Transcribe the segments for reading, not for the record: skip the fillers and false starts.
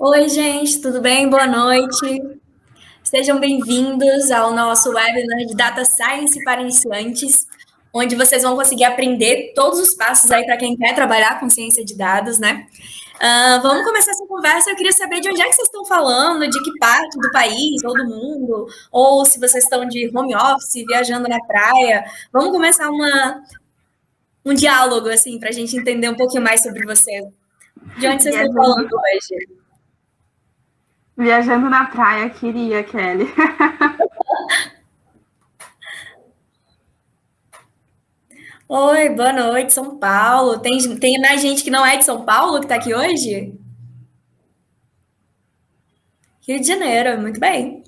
Oi, gente, tudo bem? Boa noite. Sejam bem-vindos ao nosso webinar de Data Science para iniciantes, onde vocês vão conseguir aprender todos os passos aí para quem quer trabalhar com ciência de dados, né? Vamos começar essa conversa. Eu queria saber de onde é que vocês estão falando, de que parte do país ou do mundo, ou se vocês estão de home office, viajando na praia. Vamos começar um diálogo, assim, para a gente entender um pouquinho mais sobre vocês. De onde vocês estão falando Viajando, hoje? viajando na praia, queria, Kelly. Oi, boa noite, São Paulo. Tem mais gente que não é de São Paulo que está aqui hoje? Rio de Janeiro, muito bem.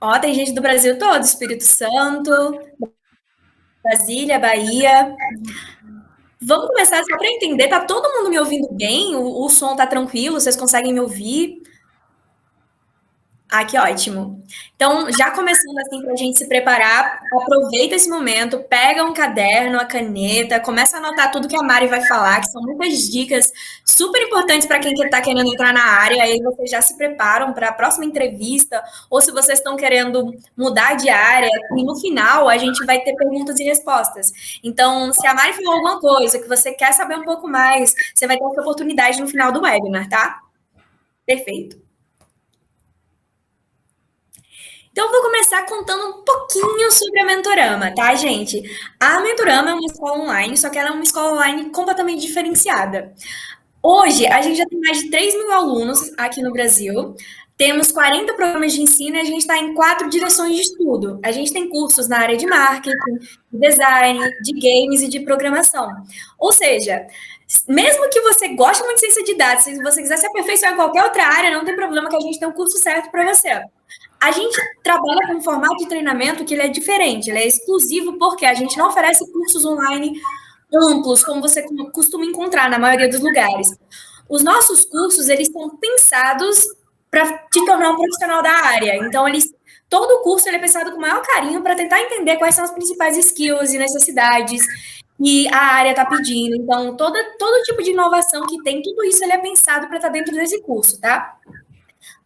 Ó, tem gente do Brasil todo, Espírito Santo, Brasília, Bahia. Vamos começar só para entender, tá todo mundo me ouvindo bem? O som tá tranquilo? Vocês conseguem me ouvir? Ah, que ótimo. Então, já começando assim para a gente se preparar, aproveita esse momento, pega um caderno, a caneta, começa a anotar tudo que a Mari vai falar, que são muitas dicas super importantes para quem está querendo entrar na área. Aí vocês já se preparam para a próxima entrevista, ou se vocês estão querendo mudar de área, e no final a gente vai ter perguntas e respostas. Então, se a Mari falou alguma coisa que você quer saber um pouco mais, você vai ter essa oportunidade no final do webinar, tá? Perfeito. Então, eu vou começar contando um pouquinho sobre a Mentorama, tá, gente? A Mentorama é uma escola online, só que ela é uma escola online completamente diferenciada. Hoje, a gente já tem mais de 3.000 alunos aqui no Brasil, temos 40 programas de ensino e a gente está em 4 direções de estudo. A gente tem cursos na área de marketing, de design, de games e de programação. Ou seja, mesmo que você goste muito de ciência de dados, se você quiser se aperfeiçoar em qualquer outra área, não tem problema que a gente tem um curso certo para você. A gente trabalha com um formato de treinamento que ele é diferente, ele é exclusivo porque a gente não oferece cursos online amplos, como você costuma encontrar na maioria dos lugares. Os nossos cursos, eles são pensados para te tornar um profissional da área. Então, todo o curso ele é pensado com o maior carinho para tentar entender quais são as principais skills e necessidades que a área está pedindo. Então, todo tipo de inovação que tem, tudo isso ele é pensado para estar dentro desse curso, tá?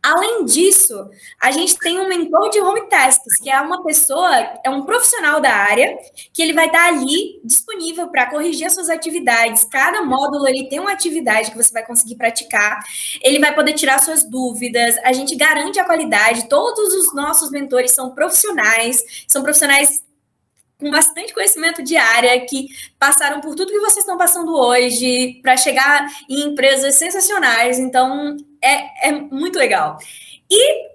Além disso, a gente tem um mentor de home tasks, que é uma pessoa, é um profissional da área, que ele vai estar ali disponível para corrigir as suas atividades. Cada módulo ele tem uma atividade que você vai conseguir praticar. Ele vai poder tirar suas dúvidas. A gente garante a qualidade. Todos os nossos mentores são profissionais com bastante conhecimento de área, que passaram por tudo que vocês estão passando hoje, para chegar em empresas sensacionais. Então, é muito legal. E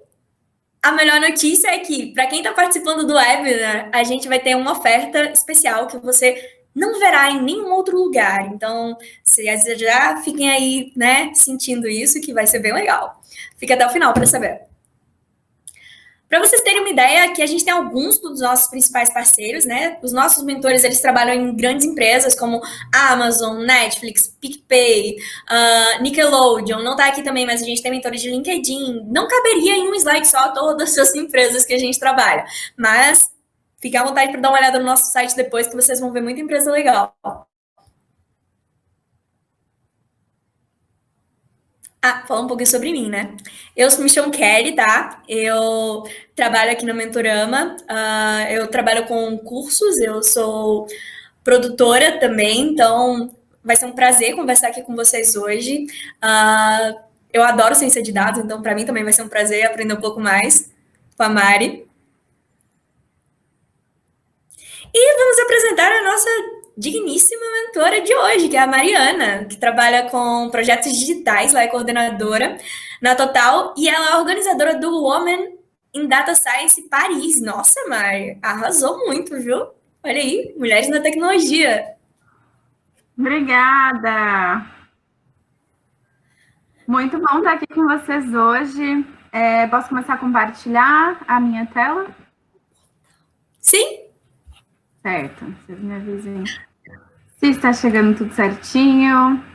a melhor notícia é que, para quem está participando do webinar, a gente vai ter uma oferta especial que você não verá em nenhum outro lugar. Então, vocês já fiquem aí, né, sentindo isso, que vai ser bem legal. Fica até o final para saber. Para vocês terem uma ideia, aqui a gente tem alguns dos nossos principais parceiros, né? Os nossos mentores, eles trabalham em grandes empresas como Amazon, Netflix, PicPay, Nickelodeon. Não está aqui também, mas a gente tem mentores de LinkedIn. Não caberia em um slide só todas as empresas que a gente trabalha. Mas fique à vontade para dar uma olhada no nosso site depois, que vocês vão ver muita empresa legal. Falar um pouquinho sobre mim, né? Eu me chamo Kelly, tá? Eu trabalho aqui na Mentorama, eu trabalho com cursos, eu sou produtora também, então vai ser um prazer conversar aqui com vocês hoje. Eu adoro ciência de dados, então para mim também vai ser um prazer aprender um pouco mais com a Mari. E vamos apresentar a nossa digníssima mentora de hoje, que é a Mariana, que trabalha com projetos digitais, ela é coordenadora na Total e ela é organizadora do Women in Data Science Paris. Nossa, Mari, arrasou muito, viu? Olha aí, mulheres na tecnologia. Obrigada! Muito bom estar aqui com vocês hoje. Posso começar a compartilhar a minha tela? Sim. Certo, vocês me avisem se está chegando tudo certinho.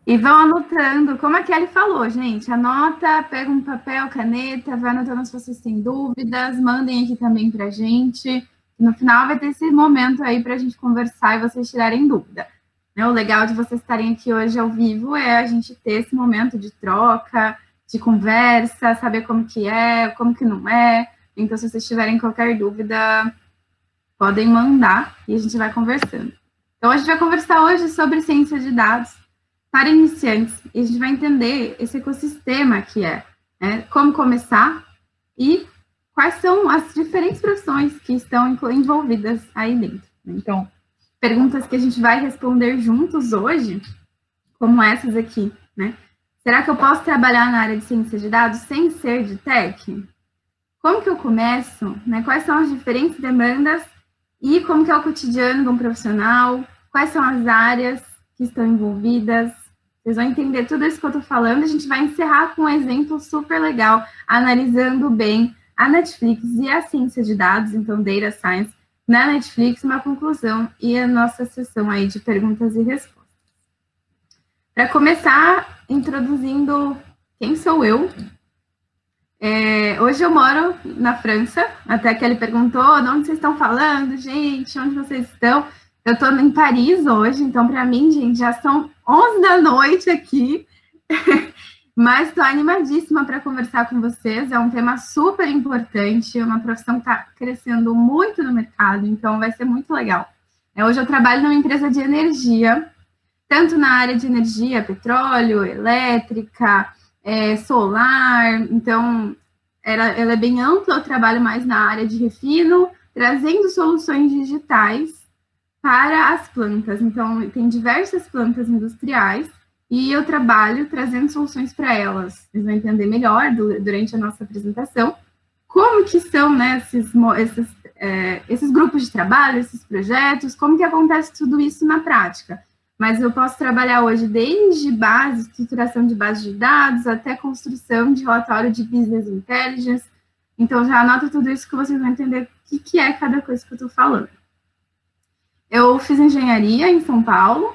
E vão anotando, como a Kelly falou, gente, anota, pega um papel, caneta, vai anotando se vocês têm dúvidas, mandem aqui também para a gente. No final vai ter esse momento aí para a gente conversar e vocês tirarem dúvida. né? O legal de vocês estarem aqui hoje ao vivo é a gente ter esse momento de troca, de conversa, saber como que é, como que não é. Então, se vocês tiverem qualquer dúvida, podem mandar e a gente vai conversando. Então, a gente vai conversar hoje sobre ciência de dados para iniciantes e a gente vai entender esse ecossistema que é, né? Como começar e quais são as diferentes profissões que estão envolvidas aí dentro. Então, perguntas que a gente vai responder juntos hoje, como essas aqui, né? Será que eu posso trabalhar na área de ciência de dados sem ser de tech? Como que eu começo? Né? Quais são as diferentes demandas e como que é o cotidiano de um profissional? Quais são as áreas que estão envolvidas? Vocês vão entender tudo isso que eu estou falando. A gente vai encerrar com um exemplo super legal, analisando bem a Netflix e a ciência de dados, então Data Science, na Netflix, uma conclusão e a nossa sessão aí de perguntas e respostas. Para começar, introduzindo quem sou eu. Hoje eu moro na França, até que ele perguntou, de onde vocês estão falando, gente, onde vocês estão? Eu estou em Paris hoje, então para mim, gente, já são 11 da noite aqui, mas estou animadíssima para conversar com vocês, é um tema super importante, uma profissão que está crescendo muito no mercado, então vai ser muito legal. Hoje eu trabalho numa empresa de energia, tanto na área de energia, petróleo, elétrica, solar, então ela é bem ampla, eu trabalho mais na área de refino, trazendo soluções digitais para as plantas. Então, tem diversas plantas industriais e eu trabalho trazendo soluções para elas. Vocês vão entender melhor durante a nossa apresentação como que são, né, esses grupos de trabalho, esses projetos, como que acontece tudo isso na prática. Mas eu posso trabalhar hoje desde base, estruturação de base de dados, até construção de relatório de business intelligence. Então, já anota tudo isso que vocês vão entender o que é cada coisa que eu estou falando. Eu fiz engenharia em São Paulo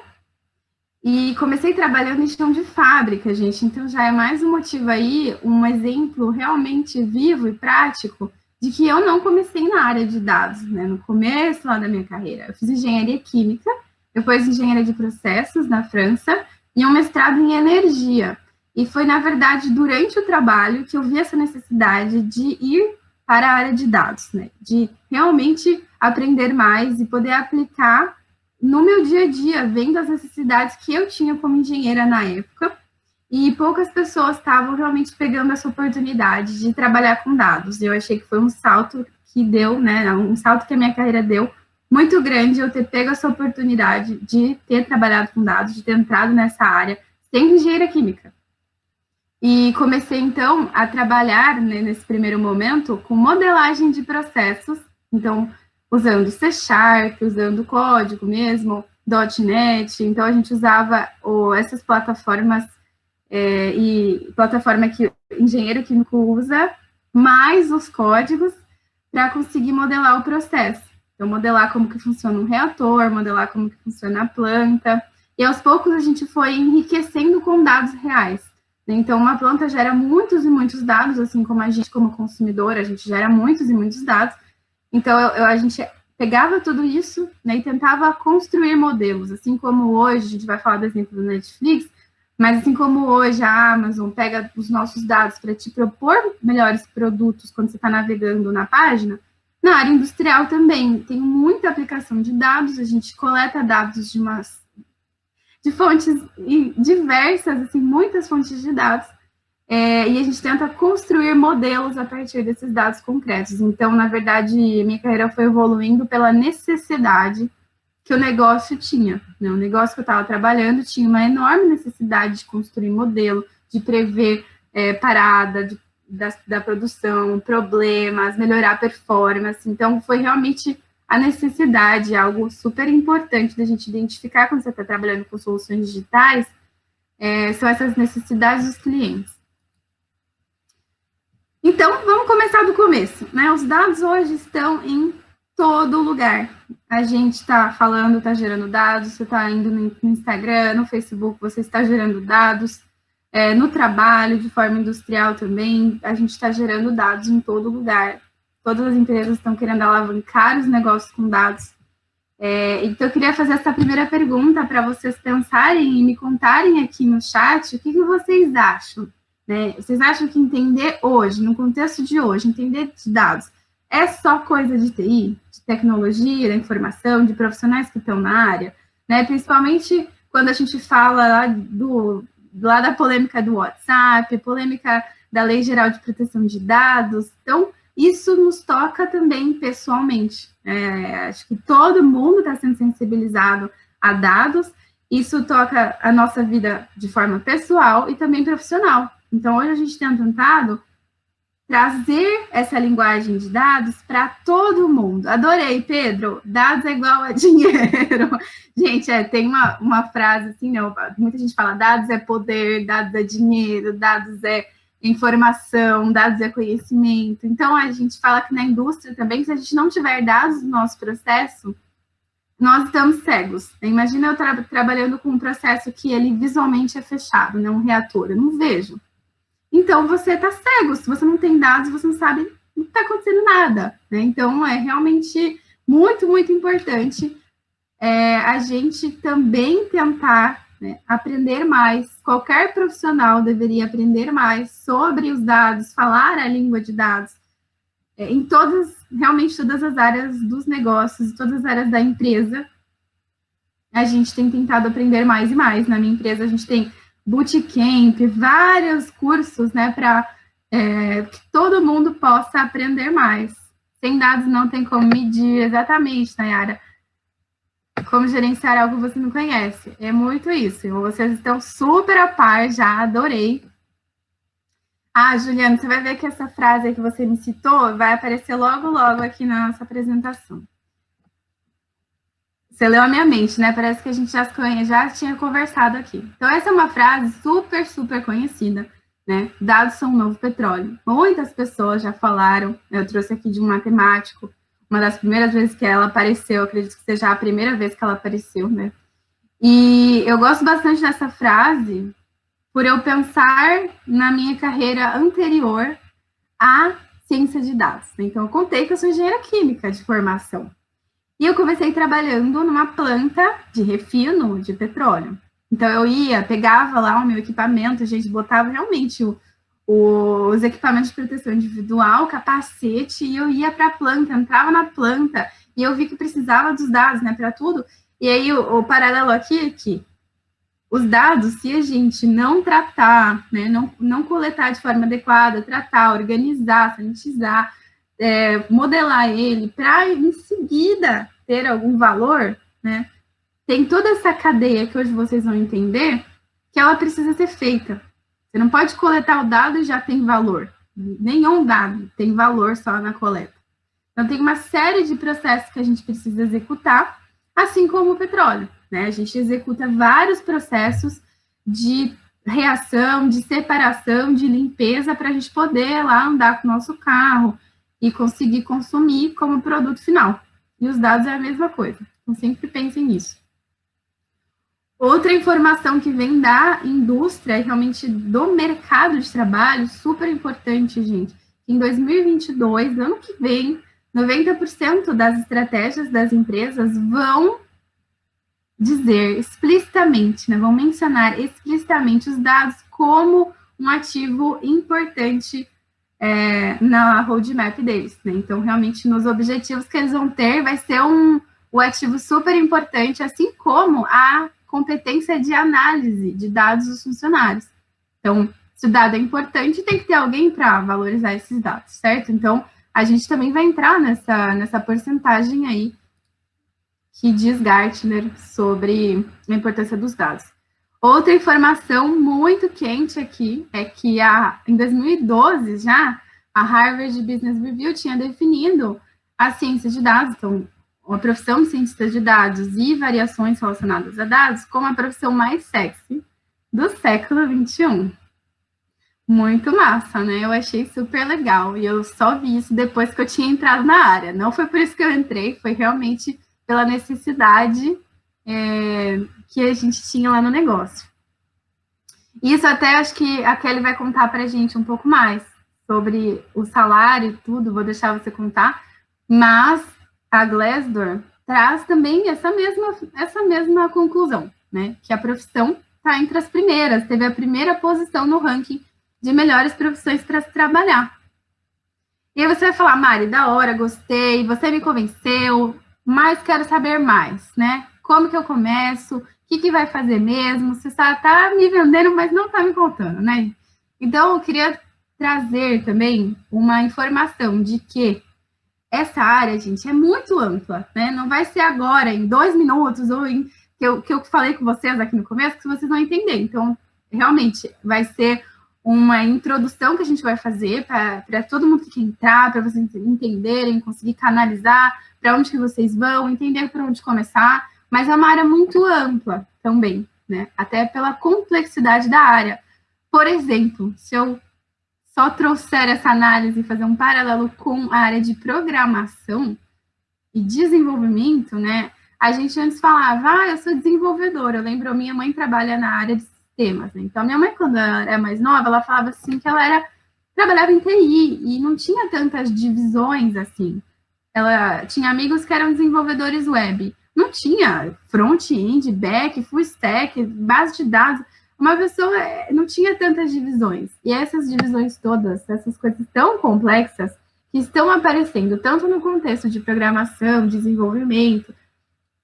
e comecei trabalhando em chão de fábrica, gente. Então, já é mais um motivo aí, um exemplo realmente vivo e prático de que eu não comecei na área de dados, né? No começo lá da minha carreira. Eu fiz engenharia química, depois engenharia de processos na França e um mestrado em energia. E foi, na verdade, durante o trabalho que eu vi essa necessidade de ir para a área de dados, né? De realmente aprender mais e poder aplicar no meu dia a dia, vendo as necessidades que eu tinha como engenheira na época. E poucas pessoas estavam realmente pegando essa oportunidade de trabalhar com dados. Eu achei que foi um salto que deu, né? Um salto que a minha carreira deu, muito grande eu ter pego essa oportunidade de ter trabalhado com dados, de ter entrado nessa área, sendo engenheira química. E comecei, então, a trabalhar, né, nesse primeiro momento com modelagem de processos, então, usando C#, usando código mesmo, .NET, então a gente usava essas plataformas e plataforma que o engenheiro químico usa, mais os códigos, para conseguir modelar o processo. Então, modelar como que funciona um reator, modelar como que funciona a planta. E, aos poucos, a gente foi enriquecendo com dados reais. Então, uma planta gera muitos e muitos dados, assim como a gente, como consumidor, a gente gera muitos e muitos dados. Então, a gente pegava tudo isso, né, e tentava construir modelos. Assim como hoje, a gente vai falar do exemplo do Netflix, mas assim como hoje a Amazon pega os nossos dados para te propor melhores produtos quando você está navegando na página, na área industrial também tem muita aplicação de dados, a gente coleta dados de fontes diversas, assim, muitas fontes de dados, e a gente tenta construir modelos a partir desses dados concretos. Então, na verdade, minha carreira foi evoluindo pela necessidade que o negócio tinha, né? O negócio que eu estava trabalhando tinha uma enorme necessidade de construir modelo, de prever parada, da produção, problemas, melhorar a performance. Então, foi realmente a necessidade, algo super importante da gente identificar quando você está trabalhando com soluções digitais, são essas necessidades dos clientes. Então, vamos começar do começo, né? Os dados hoje estão em todo lugar. A gente está falando, está gerando dados, você está indo no Instagram, no Facebook, você está gerando dados, no trabalho, de forma industrial também, a gente está gerando dados em todo lugar. Todas as empresas estão querendo alavancar os negócios com dados. Então, eu queria fazer essa primeira pergunta para vocês pensarem e me contarem aqui no chat o que vocês acham. Né? Vocês acham que entender hoje, no contexto de hoje, entender de dados, é só coisa de TI, de tecnologia, da informação, de profissionais que estão na área? Né? Principalmente quando a gente fala lá da polêmica do WhatsApp, polêmica da Lei Geral de Proteção de Dados. Então, isso nos toca também pessoalmente. Acho que todo mundo está sendo sensibilizado a dados. Isso toca a nossa vida de forma pessoal e também profissional. Então, hoje a gente tem tentado trazer essa linguagem de dados para todo mundo. Adorei, Pedro. Dados é igual a dinheiro. Gente, tem uma frase assim, não, muita gente fala dados é poder, dados é dinheiro, dados é informação, dados é conhecimento. Então, a gente fala que na indústria também, se a gente não tiver dados no nosso processo, nós estamos cegos. Imagina eu trabalhando com um processo que ele visualmente é fechado, né? Um reator, eu não vejo. Então, você está cego. Se você não tem dados, você não sabe, não está acontecendo nada. Né? Então, é realmente muito, muito importante a gente também tentar, né, aprender mais. Qualquer profissional deveria aprender mais sobre os dados, falar a língua de dados, em realmente todas as áreas dos negócios, todas as áreas da empresa. A gente tem tentado aprender mais e mais. Na minha empresa, a gente tem bootcamp, vários cursos, né, para que todo mundo possa aprender mais. Sem dados não tem como medir exatamente, Nayara, como gerenciar algo que você não conhece. É muito isso. Vocês estão super a par já, adorei. Juliana, você vai ver que essa frase aí que você me citou vai aparecer logo, logo aqui na nossa apresentação. Você leu a minha mente, né? Parece que a gente já tinha conversado aqui. Então, essa é uma frase super, super conhecida, né? Dados são o novo petróleo. Muitas pessoas já falaram, eu trouxe aqui de um matemático, uma das primeiras vezes que ela apareceu, acredito que seja a primeira vez que ela apareceu, né? E eu gosto bastante dessa frase por eu pensar na minha carreira anterior à ciência de dados. Então, eu contei que eu sou engenheira química de formação. E eu comecei trabalhando numa planta de refino de petróleo. Então, eu pegava lá o meu equipamento, a gente botava realmente os equipamentos de proteção individual, capacete, e eu ia para a planta, entrava na planta, e eu vi que precisava dos dados, né, para tudo. E aí, o paralelo aqui é que os dados, se a gente não tratar, né, não coletar de forma adequada, tratar, organizar, sanitizar, modelar ele para em seguida ter algum valor, né? Tem toda essa cadeia que hoje vocês vão entender que ela precisa ser feita. Você não pode coletar o dado e já tem valor. Nenhum dado tem valor só na coleta. Então, tem uma série de processos que a gente precisa executar, assim como o petróleo, né? A gente executa vários processos de reação, de separação, de limpeza para a gente poder lá andar com o nosso carro e conseguir consumir como produto final. E os dados é a mesma coisa. Então, sempre pensem nisso. Outra informação que vem da indústria e realmente do mercado de trabalho, super importante, gente. Em 2022, ano que vem, 90% das estratégias das empresas vão dizer explicitamente, né, vão mencionar explicitamente os dados como um ativo importante na roadmap deles, né? Então, realmente, nos objetivos que eles vão ter, vai ser o ativo super importante, assim como a competência de análise de dados dos funcionários. Então, se o dado é importante, tem que ter alguém para valorizar esses dados, certo? Então, a gente também vai entrar nessa porcentagem aí que diz Gartner sobre a importância dos dados. Outra informação muito quente aqui é que em 2012 já, a Harvard Business Review tinha definido a ciência de dados, então, a profissão de cientista de dados e variações relacionadas a dados como a profissão mais sexy do século XXI. Muito massa, né? Eu achei super legal e eu só vi isso depois que eu tinha entrado na área. Não foi por isso que eu entrei, foi realmente pela necessidade que a gente tinha lá no negócio. Isso até acho que a Kelly vai contar para a gente um pouco mais sobre o salário e tudo, vou deixar você contar, mas a Glassdoor traz também essa mesma conclusão, né? Que a profissão está entre as primeiras, teve a primeira posição no ranking de melhores profissões para se trabalhar. E aí você vai falar, Mari, da hora, gostei, você me convenceu, mas quero saber mais, né? Como que eu começo? O que vai fazer mesmo? Você está me vendendo, mas não está me contando, né? Então, eu queria trazer também uma informação de que essa área, gente, é muito ampla, né? Não vai ser agora, em 2 minutos, ou em que eu falei com vocês aqui no começo, que vocês vão entender. Então, realmente, vai ser uma introdução que a gente vai fazer para todo mundo que quer entrar, para vocês entenderem, conseguir canalizar para onde que vocês vão, entender por onde começar, mas é uma área muito ampla também, né? Até pela complexidade da área. Por exemplo, se eu só trouxer essa análise e fazer um paralelo com a área de programação e desenvolvimento, né? A gente antes falava, eu sou desenvolvedora. Eu lembro, minha mãe trabalha na área de sistemas, né? Então, minha mãe, quando ela era mais nova, ela falava assim que ela trabalhava em TI e não tinha tantas divisões assim. Ela tinha amigos que eram desenvolvedores web. Não tinha front-end, back, full stack, base de dados. Uma pessoa não tinha tantas divisões. E essas divisões todas, essas coisas tão complexas, que estão aparecendo tanto no contexto de programação, desenvolvimento,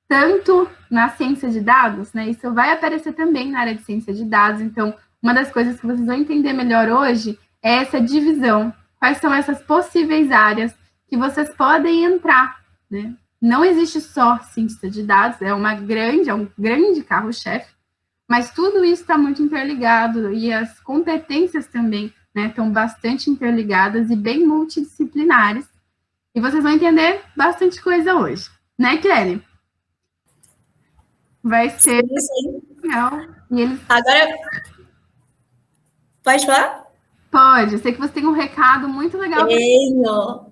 tanto na ciência de dados, né? Isso vai aparecer também na área de ciência de dados. Então, uma das coisas que vocês vão entender melhor hoje é essa divisão. Quais são essas possíveis áreas que vocês podem entrar, né? Não existe só ciência de dados, é um grande carro-chefe, mas tudo isso está muito interligado e as competências também, né, estão bastante interligadas e bem multidisciplinares. E vocês vão entender bastante coisa hoje, né, Kelly? Vai ser legal. E eles... Agora, pode falar? Pode, eu sei que você tem um recado muito legal. Tenho.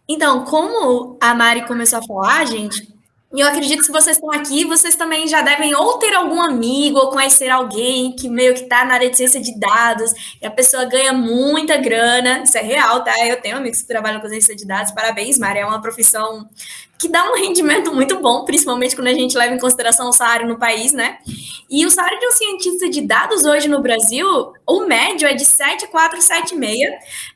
Então, como a Mari começou a falar, gente, eu acredito que se vocês estão aqui, vocês também já devem ou ter algum amigo ou conhecer alguém que meio que está na área de ciência de dados e a pessoa ganha muita grana. Isso é real, tá? Eu tenho amigos que trabalham com ciência de dados. Parabéns, Mari. É uma profissão que dá um rendimento muito bom, principalmente quando a gente leva em consideração o salário no país, né? E o salário de um cientista de dados hoje no Brasil, o médio é de 7,4, 7,6.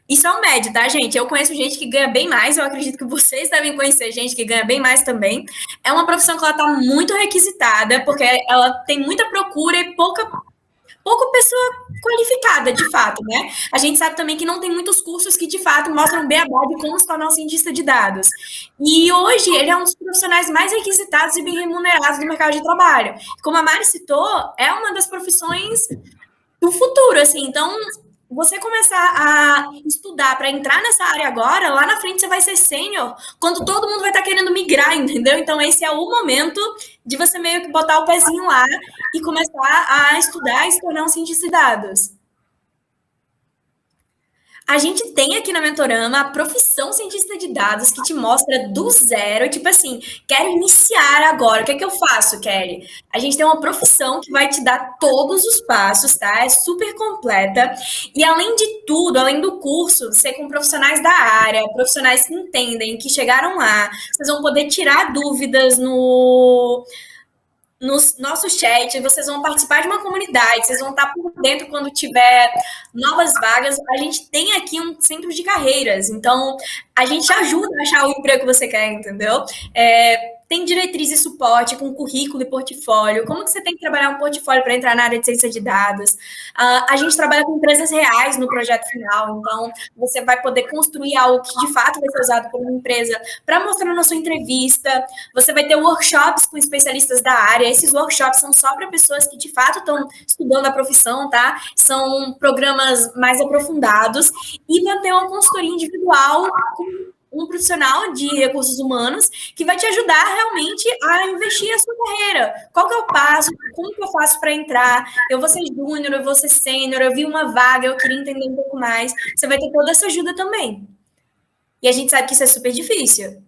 Isso é o médio, tá, gente? Eu conheço gente que ganha bem mais, eu acredito que vocês devem conhecer gente que ganha bem mais também. É uma profissão que ela está muito requisitada, porque ela tem muita procura e pouca pessoa qualificada, de fato, né? A gente sabe também que não tem muitos cursos que, de fato, mostram o beabá de como se tornar um cientista de dados. E hoje, ele é um dos profissionais mais requisitados e bem remunerados do mercado de trabalho. Como a Mari citou, é uma das profissões do futuro, assim. Então, você começar a estudar para entrar nessa área agora, lá na frente você vai ser sênior, quando todo mundo vai estar querendo migrar, entendeu? Então, esse é o momento de você meio que botar o pezinho lá e começar a estudar e se tornar um cientista de dados. A gente tem aqui na Mentorama a profissão cientista de dados que te mostra do zero, tipo assim, quero iniciar agora, o que é que eu faço, Kelly? A gente tem uma profissão que vai te dar todos os passos, tá? É super completa. E além de tudo, além do curso, ser com profissionais da área, profissionais que entendem, que chegaram lá, vocês vão poder tirar dúvidas no nosso chat, vocês vão participar de uma comunidade, vocês vão estar por dentro quando tiver novas vagas. A gente tem aqui um centro de carreiras, então a gente ajuda a achar o emprego que você quer, entendeu? Tem diretriz e suporte com currículo e portfólio. Como que você tem que trabalhar um portfólio para entrar na área de ciência de dados? A gente trabalha com empresas reais no projeto final, então você vai poder construir algo que de fato vai ser usado por uma empresa para mostrar na sua entrevista. Você vai ter workshops com especialistas da área. Esses workshops são só para pessoas que de fato estão estudando a profissão, tá? São programas mais aprofundados e vai ter uma consultoria individual com um profissional de recursos humanos que vai te ajudar realmente a investir a sua carreira. Qual que é o passo? Como que eu faço para entrar? Eu vou ser júnior, eu vou ser sênior, eu vi uma vaga, eu queria entender um pouco mais. Você vai ter toda essa ajuda também. E a gente sabe que isso é super difícil.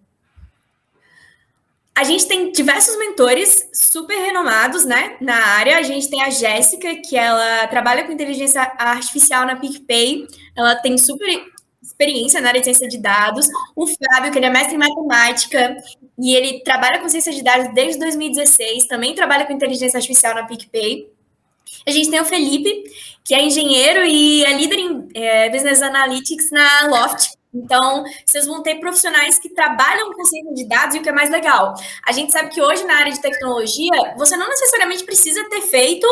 A gente tem diversos mentores super renomados, né, na área. A gente tem a Jéssica, que ela trabalha com inteligência artificial na PicPay. Ela tem super experiência na área de ciência de dados. O Fábio, que ele é mestre em matemática e ele trabalha com ciência de dados desde 2016, também trabalha com inteligência artificial na PicPay. A gente tem o Felipe, que é engenheiro e é líder em Business Analytics na Loft. Então, vocês vão ter profissionais que trabalham com ciência de dados e o que é mais legal. A gente sabe que hoje, na área de tecnologia, você não necessariamente precisa ter feito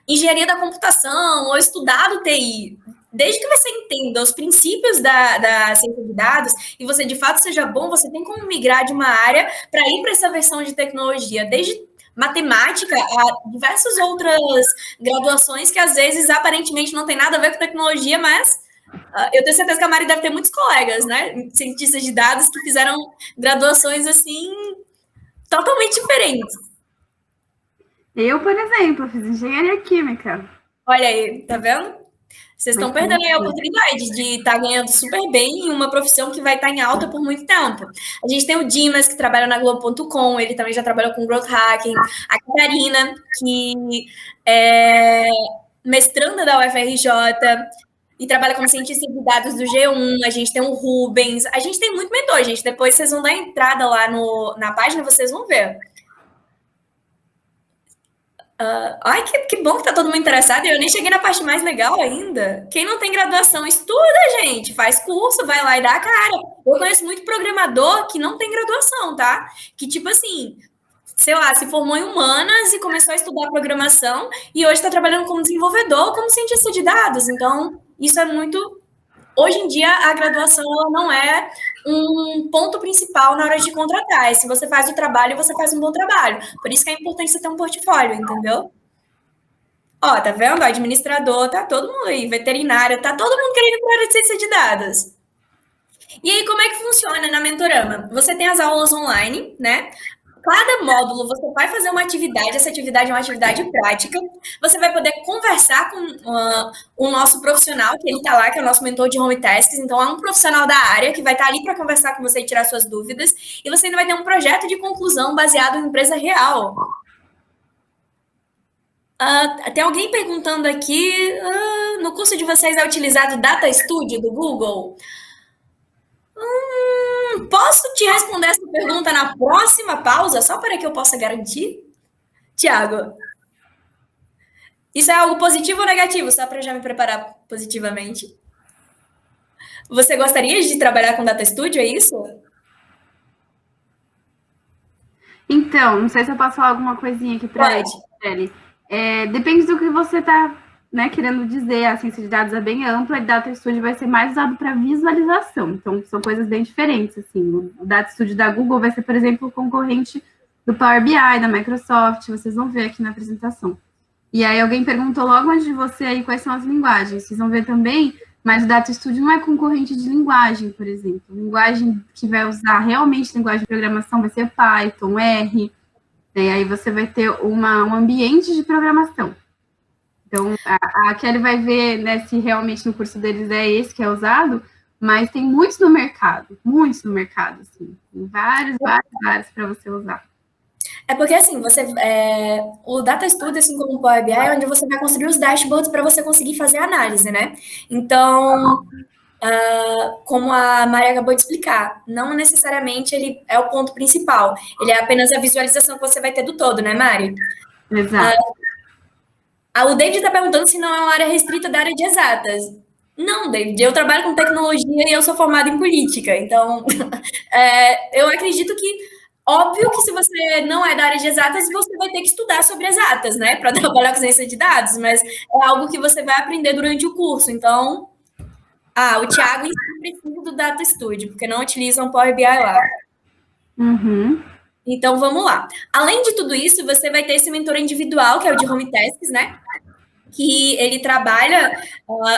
engenharia da computação ou estudado TI. Desde que você entenda os princípios da ciência de dados e você de fato seja bom, você tem como migrar de uma área para ir para essa versão de tecnologia. Desde matemática a diversas outras graduações que às vezes aparentemente não tem nada a ver com tecnologia, mas eu tenho certeza que a Mari deve ter muitos colegas, né, cientistas de dados que fizeram graduações assim totalmente diferentes. Eu, por exemplo, fiz engenharia química. Olha aí, tá vendo? Vocês estão perdendo aí a oportunidade de estar ganhando super bem em uma profissão que vai estar em alta por muito tempo. A gente tem o Dimas, que trabalha na Globo.com, ele também já trabalhou com Growth Hacking. A Catarina, que é mestranda da UFRJ e trabalha como cientista de dados do G1. A gente tem o Rubens. A gente tem muito mentor, gente. Depois vocês vão dar entrada lá na página, vocês vão ver. Ai, que bom que tá todo mundo interessado. Eu nem cheguei na parte mais legal ainda. Quem não tem graduação, estuda, gente. Faz curso, vai lá e dá a cara. Eu conheço muito programador que não tem graduação, tá? Que, tipo assim, sei lá, se formou em humanas e começou a estudar programação e hoje está trabalhando como desenvolvedor, como cientista de dados. Então, isso é muito. Hoje em dia, a graduação ela não é um ponto principal na hora de contratar. É se você faz o trabalho, você faz um bom trabalho. Por isso que é importante você ter um portfólio, entendeu? Ó, tá vendo? Administrador, tá todo mundo aí, veterinário, tá todo mundo querendo ir para a área de ciência de dados. E aí, como é que funciona na Mentorama? Você tem as aulas online, né? Cada módulo você vai fazer uma atividade, essa atividade é uma atividade prática. Você vai poder conversar com o nosso profissional, que ele está lá, que é o nosso mentor de home tasks. Então, é um profissional da área que vai estar ali para conversar com você e tirar suas dúvidas. E você ainda vai ter um projeto de conclusão baseado em empresa real. Tem alguém perguntando aqui, no curso de vocês é utilizado Data Studio do Google? Posso te responder essa pergunta na próxima pausa, só para que eu possa garantir? Tiago, isso é algo positivo ou negativo? Só para eu já me preparar positivamente. Você gostaria de trabalhar com Data Studio, é isso? Então, não sei se eu posso falar alguma coisinha aqui para ele. Depende do que você está, né, querendo dizer. A ciência de dados é bem ampla e Data Studio vai ser mais usado para visualização. Então, são coisas bem diferentes. Assim. O Data Studio da Google vai ser, por exemplo, o concorrente do Power BI, da Microsoft. Vocês vão ver aqui na apresentação. E aí alguém perguntou logo antes de você aí quais são as linguagens. Vocês vão ver também, mas o Data Studio não é concorrente de linguagem, por exemplo. Linguagem que vai usar realmente linguagem de programação vai ser Python, R. E aí você vai ter um ambiente de programação. Então, a Kelly vai ver, né, se realmente no curso deles é esse que é usado, mas tem muitos no mercado, assim. Tem vários para você usar. É porque, assim, o Data Studio, assim como o Power BI, é onde você vai construir os dashboards para você conseguir fazer a análise, né? Então, como a Maria acabou de explicar, não necessariamente ele é o ponto principal. Ele é apenas a visualização que você vai ter do todo, né, Mari? Exato. O David está perguntando se não é uma área restrita da área de exatas. Não, David, eu trabalho com tecnologia e eu sou formada em política. Então, eu acredito que óbvio que se você não é da área de exatas, você vai ter que estudar sobre exatas, né? Para trabalhar com ciência de dados, mas é algo que você vai aprender durante o curso. Então, o Thiago em si precisa do Data Studio, porque não utilizam Power BI lá. Uhum. Então, vamos lá. Além de tudo isso, você vai ter esse mentor individual, que é o de Home Tasks, né? Que ele trabalha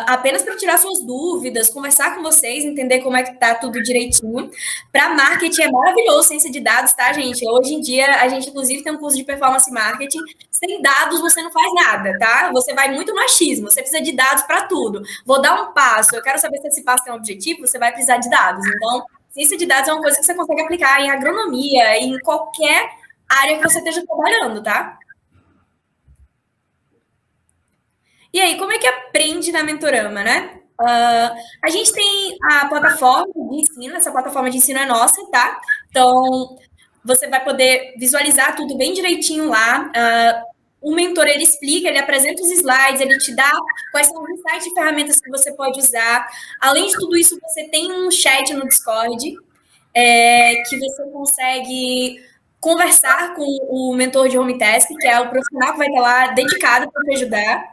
apenas para tirar suas dúvidas, conversar com vocês, entender como é que tá tudo direitinho. Para marketing é maravilhoso, ciência de dados, tá, gente? Hoje em dia, a gente, inclusive, tem um curso de performance marketing. Sem dados, você não faz nada, tá? Você vai muito no achismo, você precisa de dados para tudo. Vou dar um passo, eu quero saber se esse passo tem um objetivo, você vai precisar de dados. Então, ciência de dados é uma coisa que você consegue aplicar em agronomia, em qualquer área que você esteja trabalhando, tá? E aí, como é que aprende na Mentorama, né? A gente tem a plataforma de ensino, essa plataforma de ensino é nossa, tá? Então, você vai poder visualizar tudo bem direitinho lá. O mentor, ele explica, ele apresenta os slides, ele te dá quais são os insights e ferramentas que você pode usar. Além de tudo isso, você tem um chat no Discord, que você consegue conversar com o mentor de home task, que é o profissional que vai estar lá dedicado para te ajudar.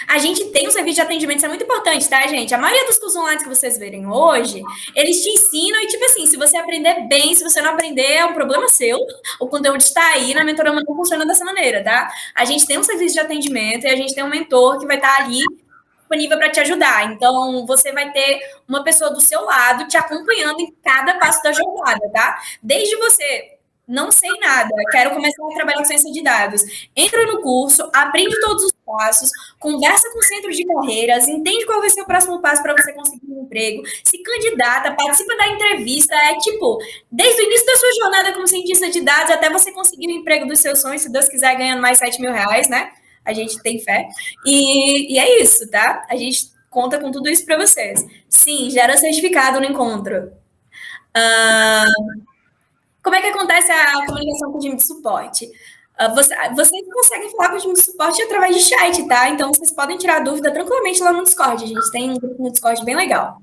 A gente tem um serviço de atendimento, isso é muito importante, tá, gente? A maioria dos cursos online que vocês verem hoje, eles te ensinam e, tipo assim, se você aprender bem, se você não aprender, é um problema seu. O conteúdo está aí, na Mentorama não funciona dessa maneira, tá? A gente tem um serviço de atendimento e a gente tem um mentor que vai estar ali disponível para te ajudar. Então, você vai ter uma pessoa do seu lado te acompanhando em cada passo da jornada, tá? Desde você não sei nada, quero começar a trabalhar com ciência de dados. Entra no curso, aprende todos os passos, conversa com o centro de carreiras, entende qual vai ser o próximo passo para você conseguir um emprego, se candidata, participa da entrevista, é tipo, desde o início da sua jornada como cientista de dados até você conseguir o emprego dos seus sonhos, se Deus quiser, ganhando mais 7 mil reais, né? A gente tem fé. E é isso, tá? A gente conta com tudo isso para vocês. Sim, gera certificado no encontro. Como é que acontece a comunicação com o time de suporte? Vocês conseguem falar com o time de suporte através de chat, tá? Então, vocês podem tirar dúvida tranquilamente lá no Discord. A gente tem um grupo no Discord bem legal.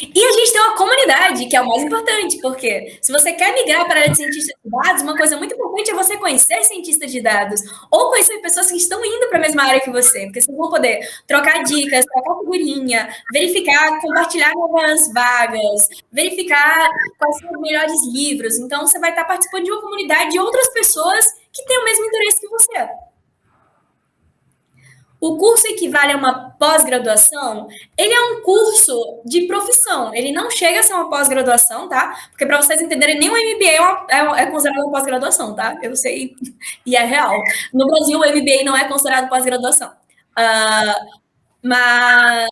E a gente tem uma comunidade, que é o mais importante, porque se você quer migrar para a área de cientista de dados, uma coisa muito importante é você conhecer cientistas de dados, ou conhecer pessoas que estão indo para a mesma área que você, porque vocês vão poder trocar dicas, trocar figurinha, verificar, compartilhar novas vagas, verificar quais são os melhores livros. Então, você vai estar participando de uma comunidade de outras pessoas que têm o mesmo interesse que você. O curso equivale a uma pós-graduação? Ele é um curso de profissão, ele não chega a ser uma pós-graduação, tá? Porque para vocês entenderem, nem o MBA é considerado uma pós-graduação, tá? Eu sei, e é real. No Brasil, o MBA não é considerado pós-graduação. Mas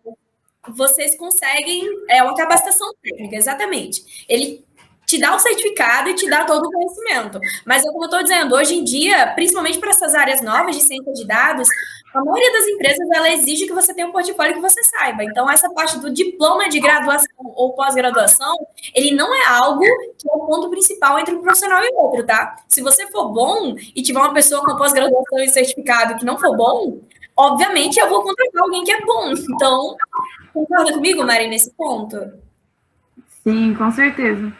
vocês conseguem, é uma capacitação técnica, exatamente. Ele te dá o certificado e te dá todo o conhecimento. Mas, como eu estou dizendo, hoje em dia, principalmente para essas áreas novas de ciência de dados, a maioria das empresas, ela exige que você tenha um portfólio que você saiba. Então, essa parte do diploma de graduação ou pós-graduação, ele não é algo que é o ponto principal entre um profissional e outro, tá? Se você for bom e tiver uma pessoa com pós-graduação e certificado que não for bom, obviamente eu vou contratar alguém que é bom. Então, concorda comigo, Mari, nesse ponto? Sim, com certeza.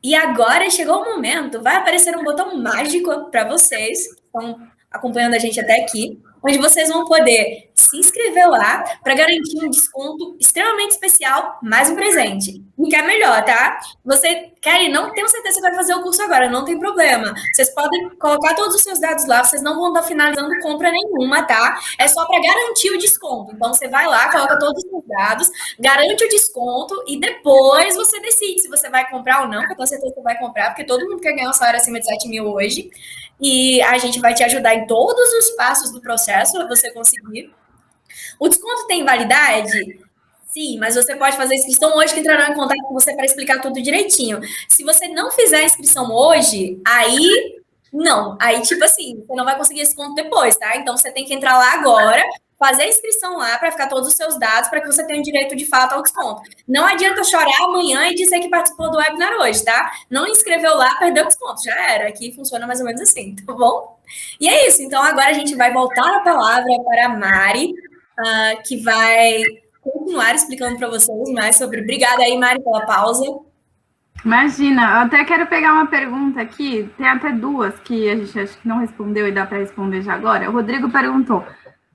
E agora chegou o momento, vai aparecer um botão mágico para vocês que estão acompanhando a gente até aqui, onde vocês vão poder se inscrever lá para garantir um desconto extremamente especial, mais um presente. E que é melhor, tá? Você quer e não tenho certeza que vai fazer o curso agora, não tem problema. Vocês podem colocar todos os seus dados lá, vocês não vão estar finalizando compra nenhuma, tá? É só para garantir o desconto. Então você vai lá, coloca todos os seus dados, garante o desconto e depois você decide se você vai comprar ou não, que eu tenho certeza que você vai comprar, porque todo mundo quer ganhar um salário acima de 7 mil hoje. E a gente vai te ajudar em todos os passos do processo para você conseguir. O desconto tem validade? Sim, mas você pode fazer a inscrição hoje que entrarão em contato com você para explicar tudo direitinho. Se você não fizer a inscrição hoje, aí não. Aí, tipo assim, você não vai conseguir esse ponto depois, tá? Então, você tem que entrar lá agora, fazer a inscrição lá para ficar todos os seus dados para que você tenha direito de fato ao desconto. Não adianta chorar amanhã e dizer que participou do webinar hoje, tá? Não inscreveu lá, perdeu o desconto. Já era. Aqui funciona mais ou menos assim, tá bom? E é isso. Então, agora a gente vai voltar a palavra para a Mari, que vai continuar explicando para vocês mais sobre... Obrigada aí, Mari, pela pausa. Imagina, eu até quero pegar uma pergunta aqui, tem até duas que a gente acho que não respondeu e dá para responder já agora. O Rodrigo perguntou,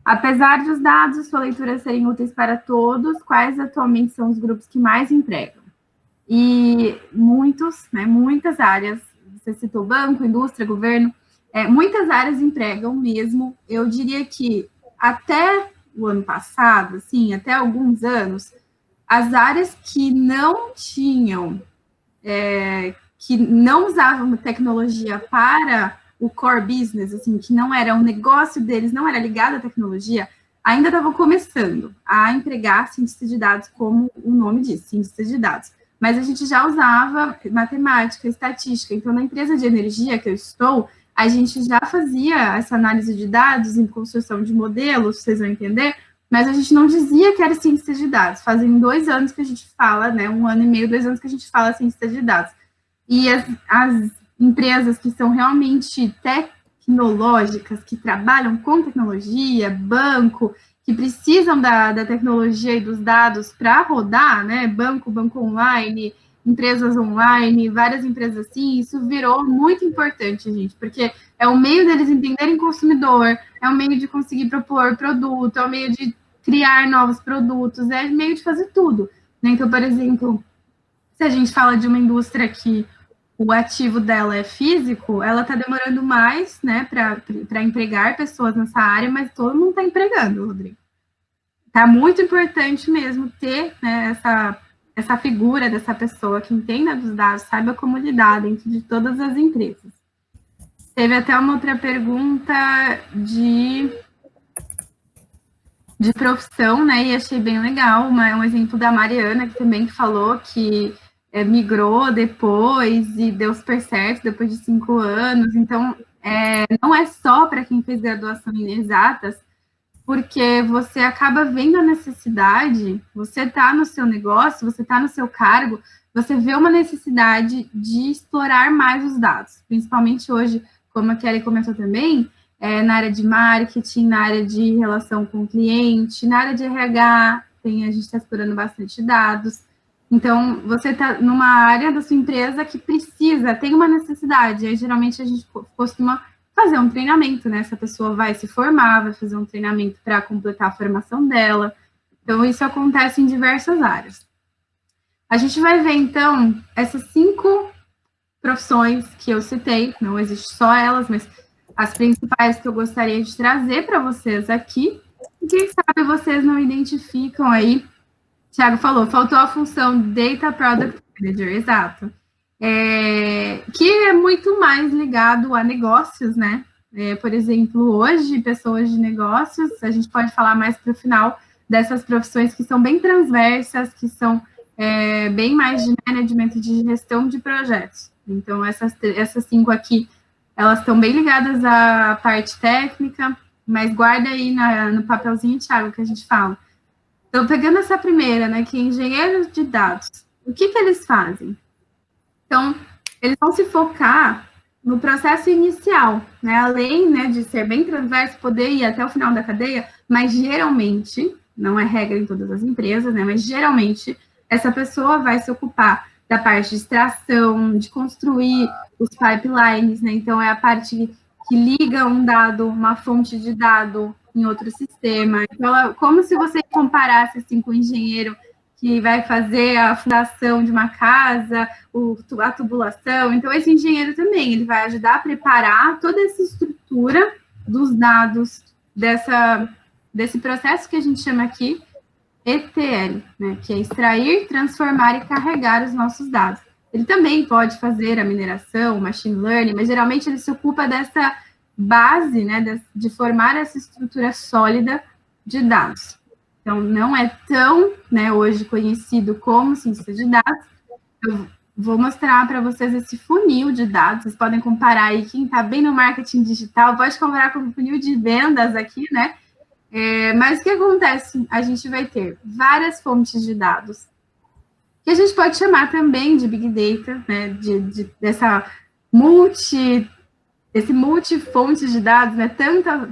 apesar dos dados de sua leitura serem úteis para todos, quais atualmente são os grupos que mais empregam? E muitos, né, muitas áreas, você citou banco, indústria, governo, muitas áreas empregam mesmo. Eu diria que até o ano passado, assim, até alguns anos, as áreas que não tinham, que não usavam tecnologia para o core business, assim, que não era um negócio deles, não era ligado à tecnologia, ainda estavam começando a empregar cientista de dados, como o nome diz, cientista de dados. Mas a gente já usava matemática, estatística. Então, na empresa de energia que eu estou, a gente já fazia essa análise de dados em construção de modelos, vocês vão entender, mas a gente não dizia que era ciência de dados. Fazem 2 anos que a gente fala, né? 1 ano e meio, 2 anos que a gente fala ciência de dados. E as empresas que são realmente tecnológicas, que trabalham com tecnologia, banco, que precisam da tecnologia e dos dados para rodar, né? Banco online, empresas online, várias empresas assim, isso virou muito importante, gente, porque é o meio deles entenderem consumidor, é o meio de conseguir propor produto, é o meio de criar novos produtos, é o meio de fazer tudo. Né? Então, por exemplo, se a gente fala de uma indústria que o ativo dela é físico, ela está demorando mais, né, para empregar pessoas nessa área, mas todo mundo está empregando, Rodrigo. Tá muito importante mesmo ter, né, essa figura dessa pessoa que entenda dos dados, saiba como lidar dentro de todas as empresas. Teve até uma outra pergunta de profissão, né? E achei bem legal, um exemplo da Mariana, que também falou que migrou depois e deu super certo depois de 5 anos. Então, não é só para quem fez graduação em exatas, porque você acaba vendo a necessidade, você está no seu negócio, você está no seu cargo, você vê uma necessidade de explorar mais os dados, principalmente hoje, como a Kelly comentou também, na área de marketing, na área de relação com o cliente, na área de RH, a gente está explorando bastante dados. Então, você está numa área da sua empresa que precisa, tem uma necessidade, aí geralmente a gente costuma fazer um treinamento, né? Essa pessoa vai se formar, vai fazer um treinamento para completar a formação dela. Então, isso acontece em diversas áreas. A gente vai ver, então, essas 5 profissões que eu citei, não existe só elas, mas as principais que eu gostaria de trazer para vocês aqui. E quem sabe vocês não identificam aí. Thiago falou, faltou a função Data Product Manager, exato. Que é muito mais ligado a negócios, né? Por exemplo, hoje, pessoas de negócios, a gente pode falar mais para o final dessas profissões que são bem transversas, que são bem mais de management, de gestão de projetos. Então, essas 5 aqui, elas estão bem ligadas à parte técnica, mas guarda aí no papelzinho, Thiago, que a gente fala. Então, pegando essa primeira, né, que é engenheiro de dados, o que eles fazem? Então, eles vão se focar no processo inicial, né? Além, né, de ser bem transverso, poder ir até o final da cadeia, mas geralmente, não é regra em todas as empresas, né? Mas geralmente, essa pessoa vai se ocupar da parte de extração, de construir os pipelines, né? Então, é a parte que liga um dado, uma fonte de dado em outro sistema. Então, como se você comparasse assim, com o engenheiro que vai fazer a fundação de uma casa, a tubulação. Então, esse engenheiro também, ele vai ajudar a preparar toda essa estrutura dos dados desse processo que a gente chama aqui ETL, né, que é extrair, transformar e carregar os nossos dados. Ele também pode fazer a mineração, o machine learning, mas geralmente ele se ocupa dessa base, né, de formar essa estrutura sólida de dados. Então, não é tão, né, hoje conhecido como ciência de dados. Eu vou mostrar para vocês esse funil de dados. Vocês podem comparar aí, quem está bem no marketing digital, pode comparar com o funil de vendas aqui, né? Mas o que acontece? A gente vai ter várias fontes de dados, que a gente pode chamar também de Big Data, né? Dessa multifontes de dados, né?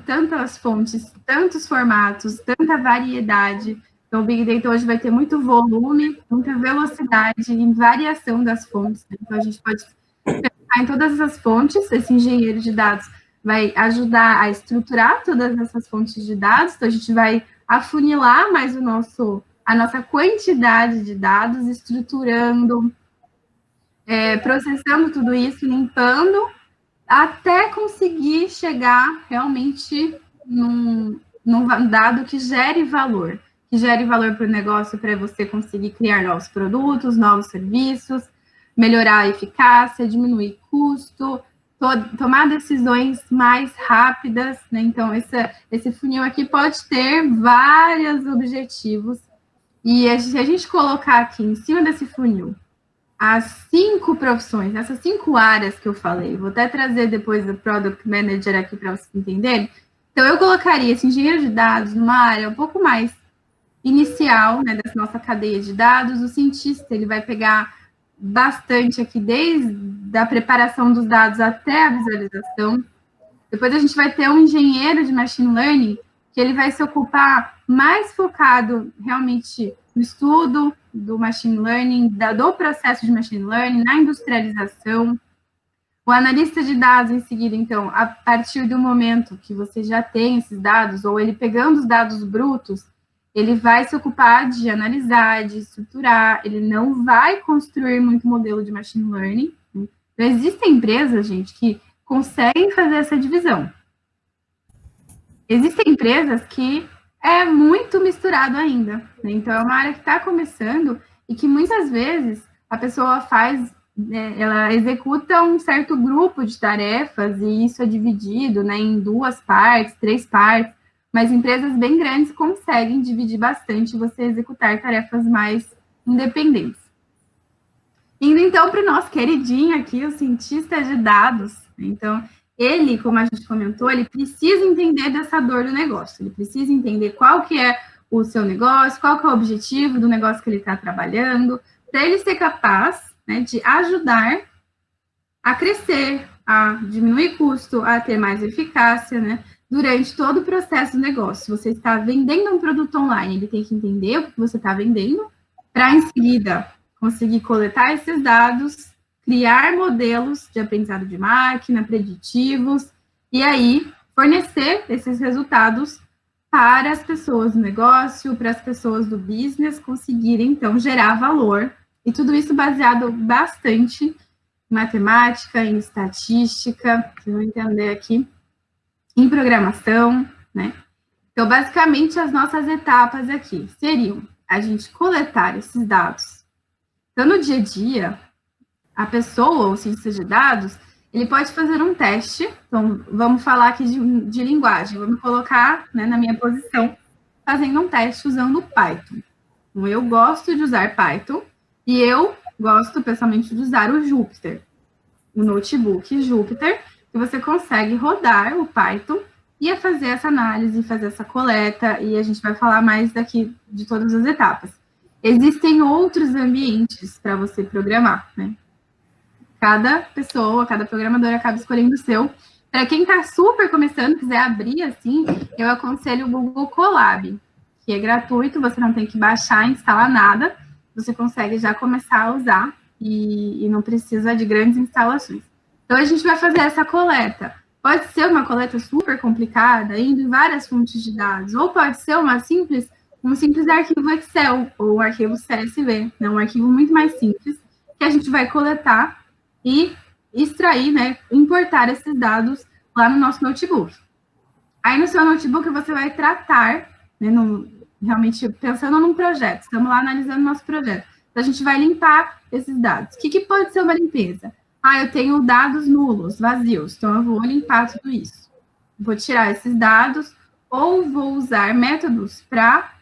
Tantas fontes, tantos formatos, tanta variedade. Então, o Big Data hoje vai ter muito volume, muita velocidade e variação das fontes. Né? Então, a gente pode pensar em todas essas fontes. Esse engenheiro de dados vai ajudar a estruturar todas essas fontes de dados. Então, a gente vai afunilar mais a nossa quantidade de dados, estruturando, processando tudo isso, limpando, até conseguir chegar realmente num dado que gere valor para o negócio, para você conseguir criar novos produtos, novos serviços, melhorar a eficácia, diminuir custo, tomar decisões mais rápidas, né? Então, esse funil aqui pode ter vários objetivos, e se a gente colocar aqui em cima desse funil as 5 profissões, essas 5 áreas que eu falei, vou até trazer depois o Product Manager aqui para vocês entenderem, Então, eu colocaria esse engenheiro de dados numa área um pouco mais inicial, né, dessa nossa cadeia de dados. O cientista, ele vai pegar bastante aqui, desde a preparação dos dados até a visualização. Depois a gente vai ter um engenheiro de machine learning, que ele vai se ocupar mais focado realmente no estudo do machine learning, do processo de machine learning, na industrialização. O analista de dados, em seguida, então, a partir do momento que você já tem esses dados, ou ele pegando os dados brutos, ele vai se ocupar de analisar, de estruturar, ele não vai construir muito modelo de machine learning. Então, existem empresas, gente, que conseguem fazer essa divisão. Existem empresas que é muito misturado ainda, né? Então, é uma área que está começando e que muitas vezes a pessoa faz, ela executa um certo grupo de tarefas e isso é dividido, né, em 2 partes, 3 partes, mas empresas bem grandes conseguem dividir bastante e você executar tarefas mais independentes. Indo então para o nosso queridinho aqui, o cientista de dados. Então, ele, como a gente comentou, ele precisa entender dessa dor do negócio, ele precisa entender qual que é o seu negócio, qual que é o objetivo do negócio que ele está trabalhando, para ele ser capaz, né, de ajudar a crescer, a diminuir custo, a ter mais eficácia, né, durante todo o processo do negócio. Se você está vendendo um produto online, ele tem que entender o que você está vendendo, para em seguida conseguir coletar esses dados, criar modelos de aprendizado de máquina, preditivos, e aí fornecer esses resultados para as pessoas do negócio, para as pessoas do business conseguirem, então, gerar valor. E tudo isso baseado bastante em matemática, em estatística, vocês vão entender aqui, em programação, né? Então, basicamente, as nossas etapas aqui seriam a gente coletar esses dados. Então, no dia a dia, a pessoa, o cientista de dados, ele pode fazer um teste. Então, vamos falar aqui de linguagem. Vou me colocar, né, na minha posição, fazendo um teste usando o Python. Então, eu gosto de usar Python e eu gosto, pessoalmente, de usar o Jupyter, o notebook Jupyter, que você consegue rodar o Python e fazer essa análise, fazer essa coleta, e a gente vai falar mais daqui de todas as etapas. Existem outros ambientes para você programar, né? Cada pessoa, cada programador acaba escolhendo o seu. Para quem está super começando, quiser abrir assim, eu aconselho o Google Colab, que é gratuito, você não tem que baixar, instalar nada, você consegue já começar a usar e não precisa de grandes instalações. Então, a gente vai fazer essa coleta. Pode ser uma coleta super complicada, indo em várias fontes de dados, ou pode ser um simples arquivo Excel, ou um arquivo CSV, né? Um arquivo muito mais simples, que a gente vai coletar e extrair, né, importar esses dados lá no nosso notebook. Aí, no seu notebook, você vai tratar, né, realmente pensando num projeto, estamos lá analisando o nosso projeto. Então, a gente vai limpar esses dados. O que pode ser uma limpeza? Eu tenho dados nulos, vazios, então eu vou limpar tudo isso. Vou tirar esses dados ou vou usar métodos para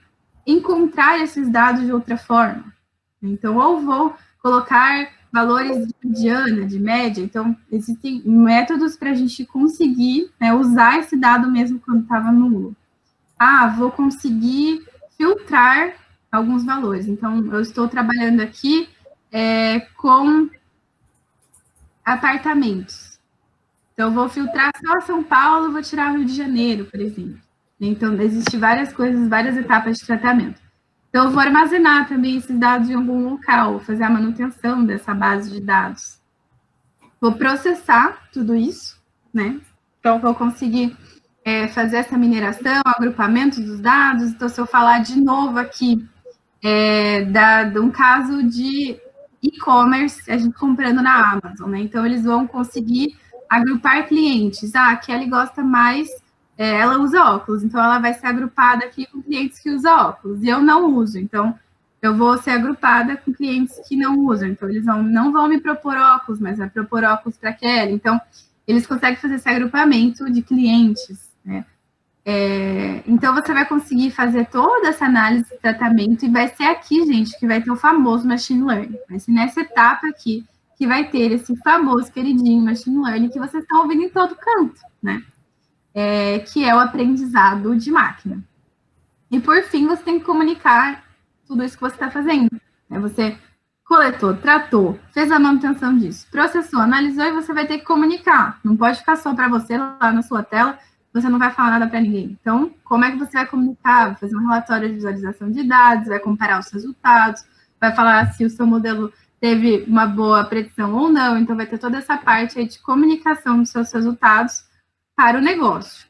encontrar esses dados de outra forma. Então, ou vou colocar valores de mediana, de média. Então, existem métodos para a gente conseguir, né, usar esse dado mesmo quando estava nulo. Vou conseguir filtrar alguns valores. Então, eu estou trabalhando aqui com apartamentos. Então, eu vou filtrar só São Paulo, vou tirar o Rio de Janeiro, por exemplo. Então, existem várias coisas, várias etapas de tratamento. Então, eu vou armazenar também esses dados em algum local, fazer a manutenção dessa base de dados. Vou processar tudo isso, né? Então, vou conseguir fazer essa mineração, agrupamento dos dados. Então, se eu falar de novo aqui de um caso de e-commerce, a gente comprando na Amazon, né? Então, eles vão conseguir agrupar clientes. A Kelly gosta mais, ela usa óculos, então ela vai ser agrupada aqui com clientes que usam óculos, e eu não uso, então eu vou ser agrupada com clientes que não usam, então eles não vão me propor óculos, mas vai propor óculos para a Kelly, então eles conseguem fazer esse agrupamento de clientes, né? Então, você vai conseguir fazer toda essa análise de tratamento e vai ser aqui, gente, que vai ter o famoso machine learning. Vai ser nessa etapa aqui que vai ter esse famoso queridinho machine learning que vocês estão ouvindo em todo canto, né? que é o aprendizado de máquina. E, por fim, você tem que comunicar tudo isso que você está fazendo. Você coletou, tratou, fez a manutenção disso, processou, analisou e você vai ter que comunicar. Não pode ficar só para você lá na sua tela, você não vai falar nada para ninguém. Então, como é que você vai comunicar? Vai fazer um relatório de visualização de dados, vai comparar os resultados, vai falar se o seu modelo teve uma boa predição ou não. Então, vai ter toda essa parte aí de comunicação dos seus resultados para o negócio.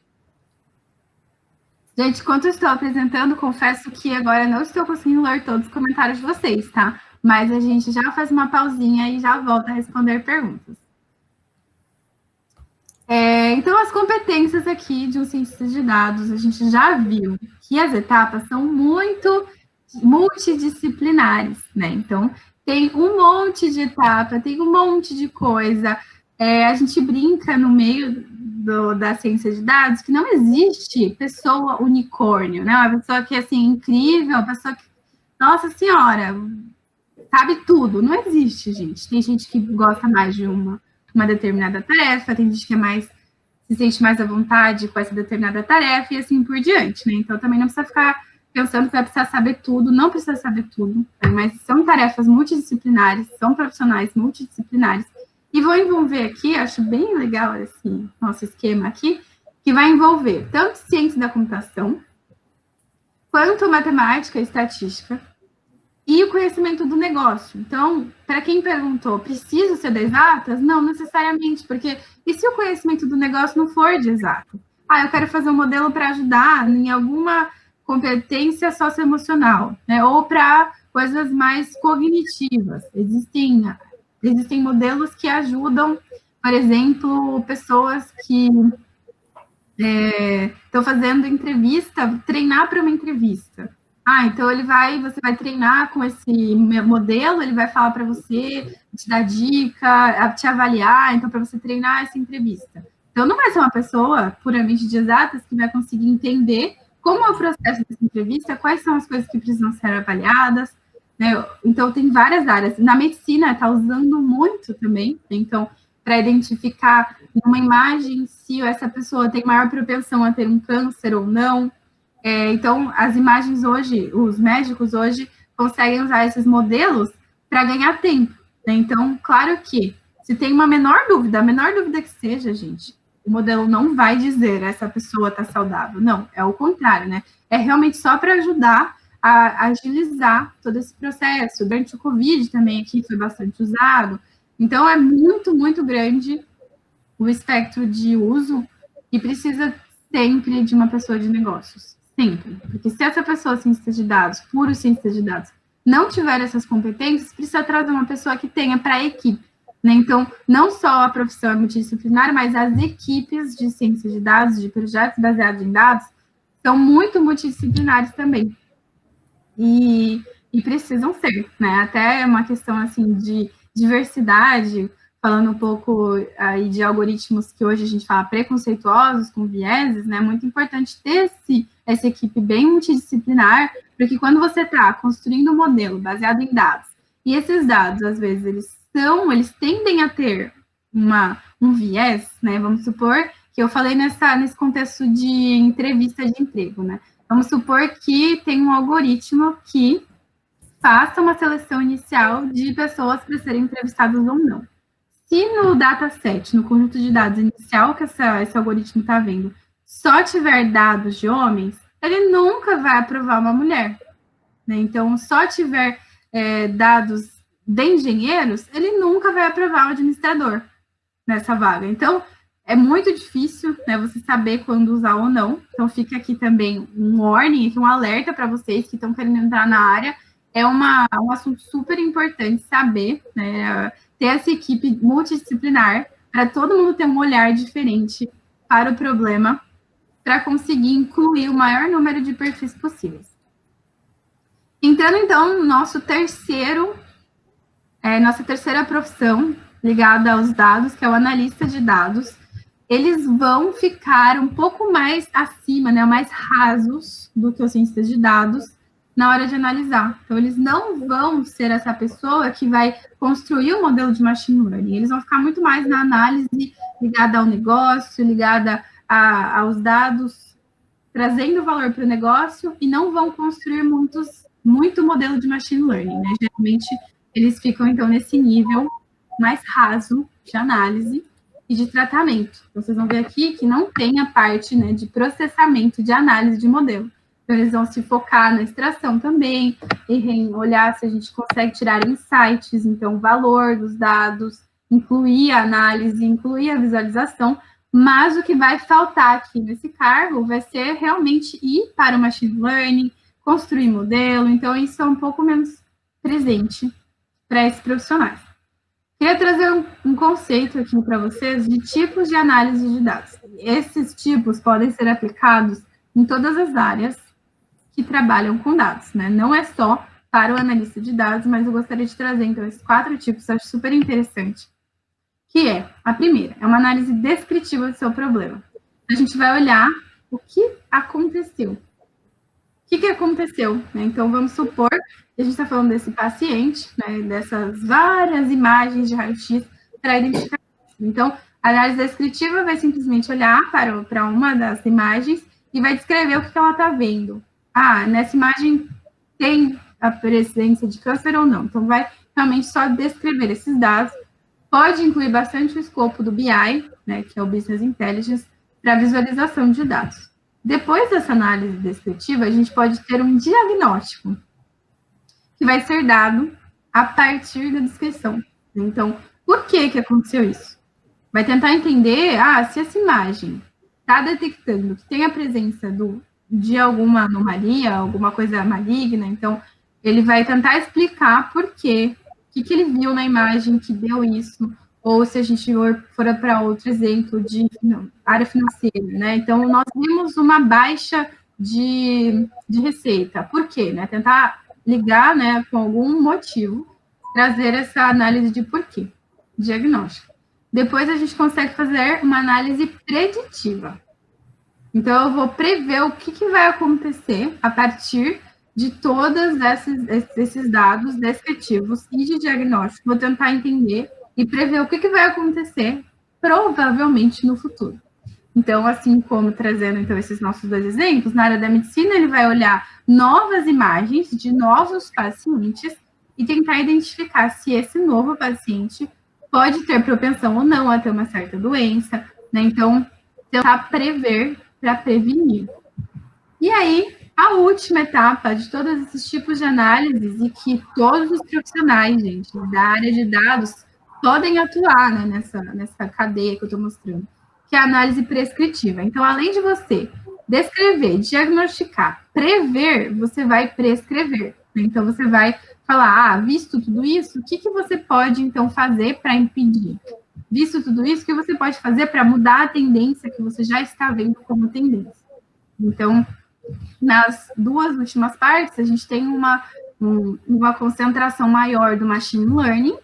Gente, enquanto eu estou apresentando, confesso que agora não estou conseguindo ler todos os comentários de vocês, tá? Mas a gente já faz uma pausinha e já volta a responder perguntas. Então, as competências aqui de um cientista de dados, a gente já viu que as etapas são muito multidisciplinares, né? Então, tem um monte de etapa, tem um monte de coisa. A gente brinca no meio da ciência de dados que não existe pessoa unicórnio, né? Uma pessoa que é, assim, incrível, uma pessoa que, nossa senhora, sabe tudo. Não existe, gente. Tem gente que gosta mais de uma determinada tarefa, tem gente que se sente mais à vontade com essa determinada tarefa e assim por diante, né? Então, também não precisa ficar pensando que vai precisar saber tudo, não precisa saber tudo, né? Mas são tarefas multidisciplinares, são profissionais multidisciplinares, e vou envolver aqui, acho bem legal esse nosso esquema aqui, que vai envolver tanto ciência da computação, quanto matemática e estatística, e o conhecimento do negócio. Então, para quem perguntou, preciso ser de exatas? Não necessariamente, porque e se o conhecimento do negócio não for de exato? Eu quero fazer um modelo para ajudar em alguma competência socioemocional, né? Ou para coisas mais cognitivas. Existem modelos que ajudam, por exemplo, pessoas que estão fazendo entrevista, treinar para uma entrevista. Então você vai treinar com esse modelo, ele vai falar para você, te dar dica, te avaliar, então para você treinar essa entrevista. Então não vai ser uma pessoa puramente de exatas que vai conseguir entender como é o processo dessa entrevista, quais são as coisas que precisam ser avaliadas, né? Então tem várias áreas. Na medicina está usando muito também, então para identificar numa imagem se essa pessoa tem maior propensão a ter um câncer ou não. Então, as imagens hoje, os médicos hoje conseguem usar esses modelos para ganhar tempo, né? Então, claro que se tem uma menor dúvida, a menor dúvida que seja, gente, o modelo não vai dizer essa pessoa está saudável. Não, é o contrário, né? É realmente só para ajudar a agilizar todo esse processo. Durante o Covid também aqui foi bastante usado. Então, é muito, muito grande o espectro de uso e precisa sempre de uma pessoa de negócios. Sempre. Porque se essa pessoa, cientista de dados, puro cientista de dados, não tiver essas competências, precisa trazer uma pessoa que tenha para a equipe, né? Então, não só a profissão é multidisciplinar, mas as equipes de ciência de dados, de projetos baseados em dados, são muito multidisciplinares também. E precisam ser, né? Até é uma questão, assim, de diversidade, falando um pouco aí de algoritmos que hoje a gente fala preconceituosos, com vieses, né? É muito importante ter essa equipe bem multidisciplinar, porque quando você está construindo um modelo baseado em dados, e esses dados, às vezes, eles tendem a ter um viés, né? Vamos supor que eu falei nesse contexto de entrevista de emprego, né? Vamos supor que tem um algoritmo que faça uma seleção inicial de pessoas para serem entrevistadas ou não. Se no dataset, no conjunto de dados inicial que esse algoritmo está vendo, só tiver dados de homens, ele nunca vai aprovar uma mulher, né? Então, só tiver dados de engenheiros, ele nunca vai aprovar um administrador nessa vaga. Então, é muito difícil, né, você saber quando usar ou não. Então, fica aqui também um warning, aqui um alerta para vocês que estão querendo entrar na área. É um assunto super importante saber, né, ter essa equipe multidisciplinar para todo mundo ter um olhar diferente para o problema, para conseguir incluir o maior número de perfis possíveis. Entrando, então, no nossa terceira profissão ligada aos dados, que é o analista de dados, eles vão ficar um pouco mais acima, né, mais rasos do que os cientistas de dados na hora de analisar. Então, eles não vão ser essa pessoa que vai construir o modelo de machine learning, eles vão ficar muito mais na análise ligada ao negócio, ligada aos dados, trazendo valor para o negócio e não vão construir muito modelo de machine learning, né? Geralmente, eles ficam, então, nesse nível mais raso de análise e de tratamento. Então, vocês vão ver aqui que não tem a parte, né, de processamento, de análise de modelo. Então, eles vão se focar na extração também, em olhar se a gente consegue tirar insights, então, valor dos dados, incluir a análise, incluir a visualização, mas o que vai faltar aqui nesse cargo vai ser realmente ir para o machine learning, construir modelo, então isso é um pouco menos presente para esses profissionais. Queria trazer um conceito aqui para vocês de tipos de análise de dados. Esses tipos podem ser aplicados em todas as áreas que trabalham com dados, né? Não é só para o analista de dados, mas eu gostaria de trazer, então, esses 4 tipos, acho super interessante, que é, a primeira, é uma análise descritiva do seu problema. A gente vai olhar o que aconteceu. O que aconteceu? Então, vamos supor que a gente está falando desse paciente, né, dessas várias imagens de raio-x para identificar. Então, a análise descritiva vai simplesmente olhar para uma das imagens e vai descrever o que ela está vendo. Ah, nessa imagem tem a presença de câncer ou não. Então, vai realmente só descrever esses dados. Pode incluir bastante o escopo do BI, né, que é o Business Intelligence, para visualização de dados. Depois dessa análise descritiva, a gente pode ter um diagnóstico, que vai ser dado a partir da descrição. Então, por que aconteceu isso? Vai tentar entender, se essa imagem está detectando que tem a presença de alguma anomalia, alguma coisa maligna, então, ele vai tentar explicar por quê, o que ele viu na imagem que deu isso, ou se a gente for para outro exemplo de área financeira, né? Então, nós vimos uma baixa de receita. Por quê? Né? Tentar ligar, né, com algum motivo, trazer essa análise de porquê, diagnóstico. Depois, a gente consegue fazer uma análise preditiva. Então, eu vou prever o que vai acontecer a partir de todos esses dados descritivos e de diagnóstico. Vou tentar entender e prever o que vai acontecer, provavelmente, no futuro. Então, assim como trazendo, então, esses nossos 2 exemplos, na área da medicina, ele vai olhar novas imagens de novos pacientes e tentar identificar se esse novo paciente pode ter propensão ou não a ter uma certa doença, né? Então, tentar prever para prevenir. E aí, a última etapa de todos esses tipos de análises e que todos os profissionais, gente, da área de dados podem atuar, né, nessa cadeia que eu estou mostrando, que é a análise prescritiva. Então, além de você descrever, diagnosticar, prever, você vai prescrever. Então, você vai falar, visto tudo isso, o que você pode, então, fazer para impedir? Visto tudo isso, o que você pode fazer para mudar a tendência que você já está vendo como tendência? Então, nas 2 últimas partes, a gente tem uma concentração maior do machine learning,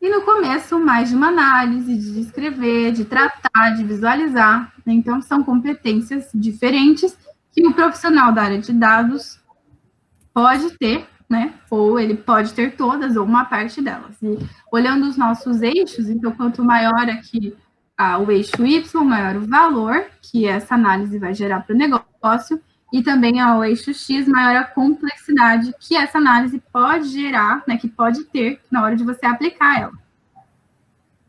e no começo, mais de uma análise, de descrever, de tratar, de visualizar. Então, são competências diferentes que o profissional da área de dados pode ter, né? Ou ele pode ter todas, ou uma parte delas. E olhando os nossos eixos, então, quanto maior aqui o eixo Y, maior o valor que essa análise vai gerar para o negócio, e também ao eixo X, maior a complexidade que essa análise pode gerar, né, que pode ter na hora de você aplicar ela.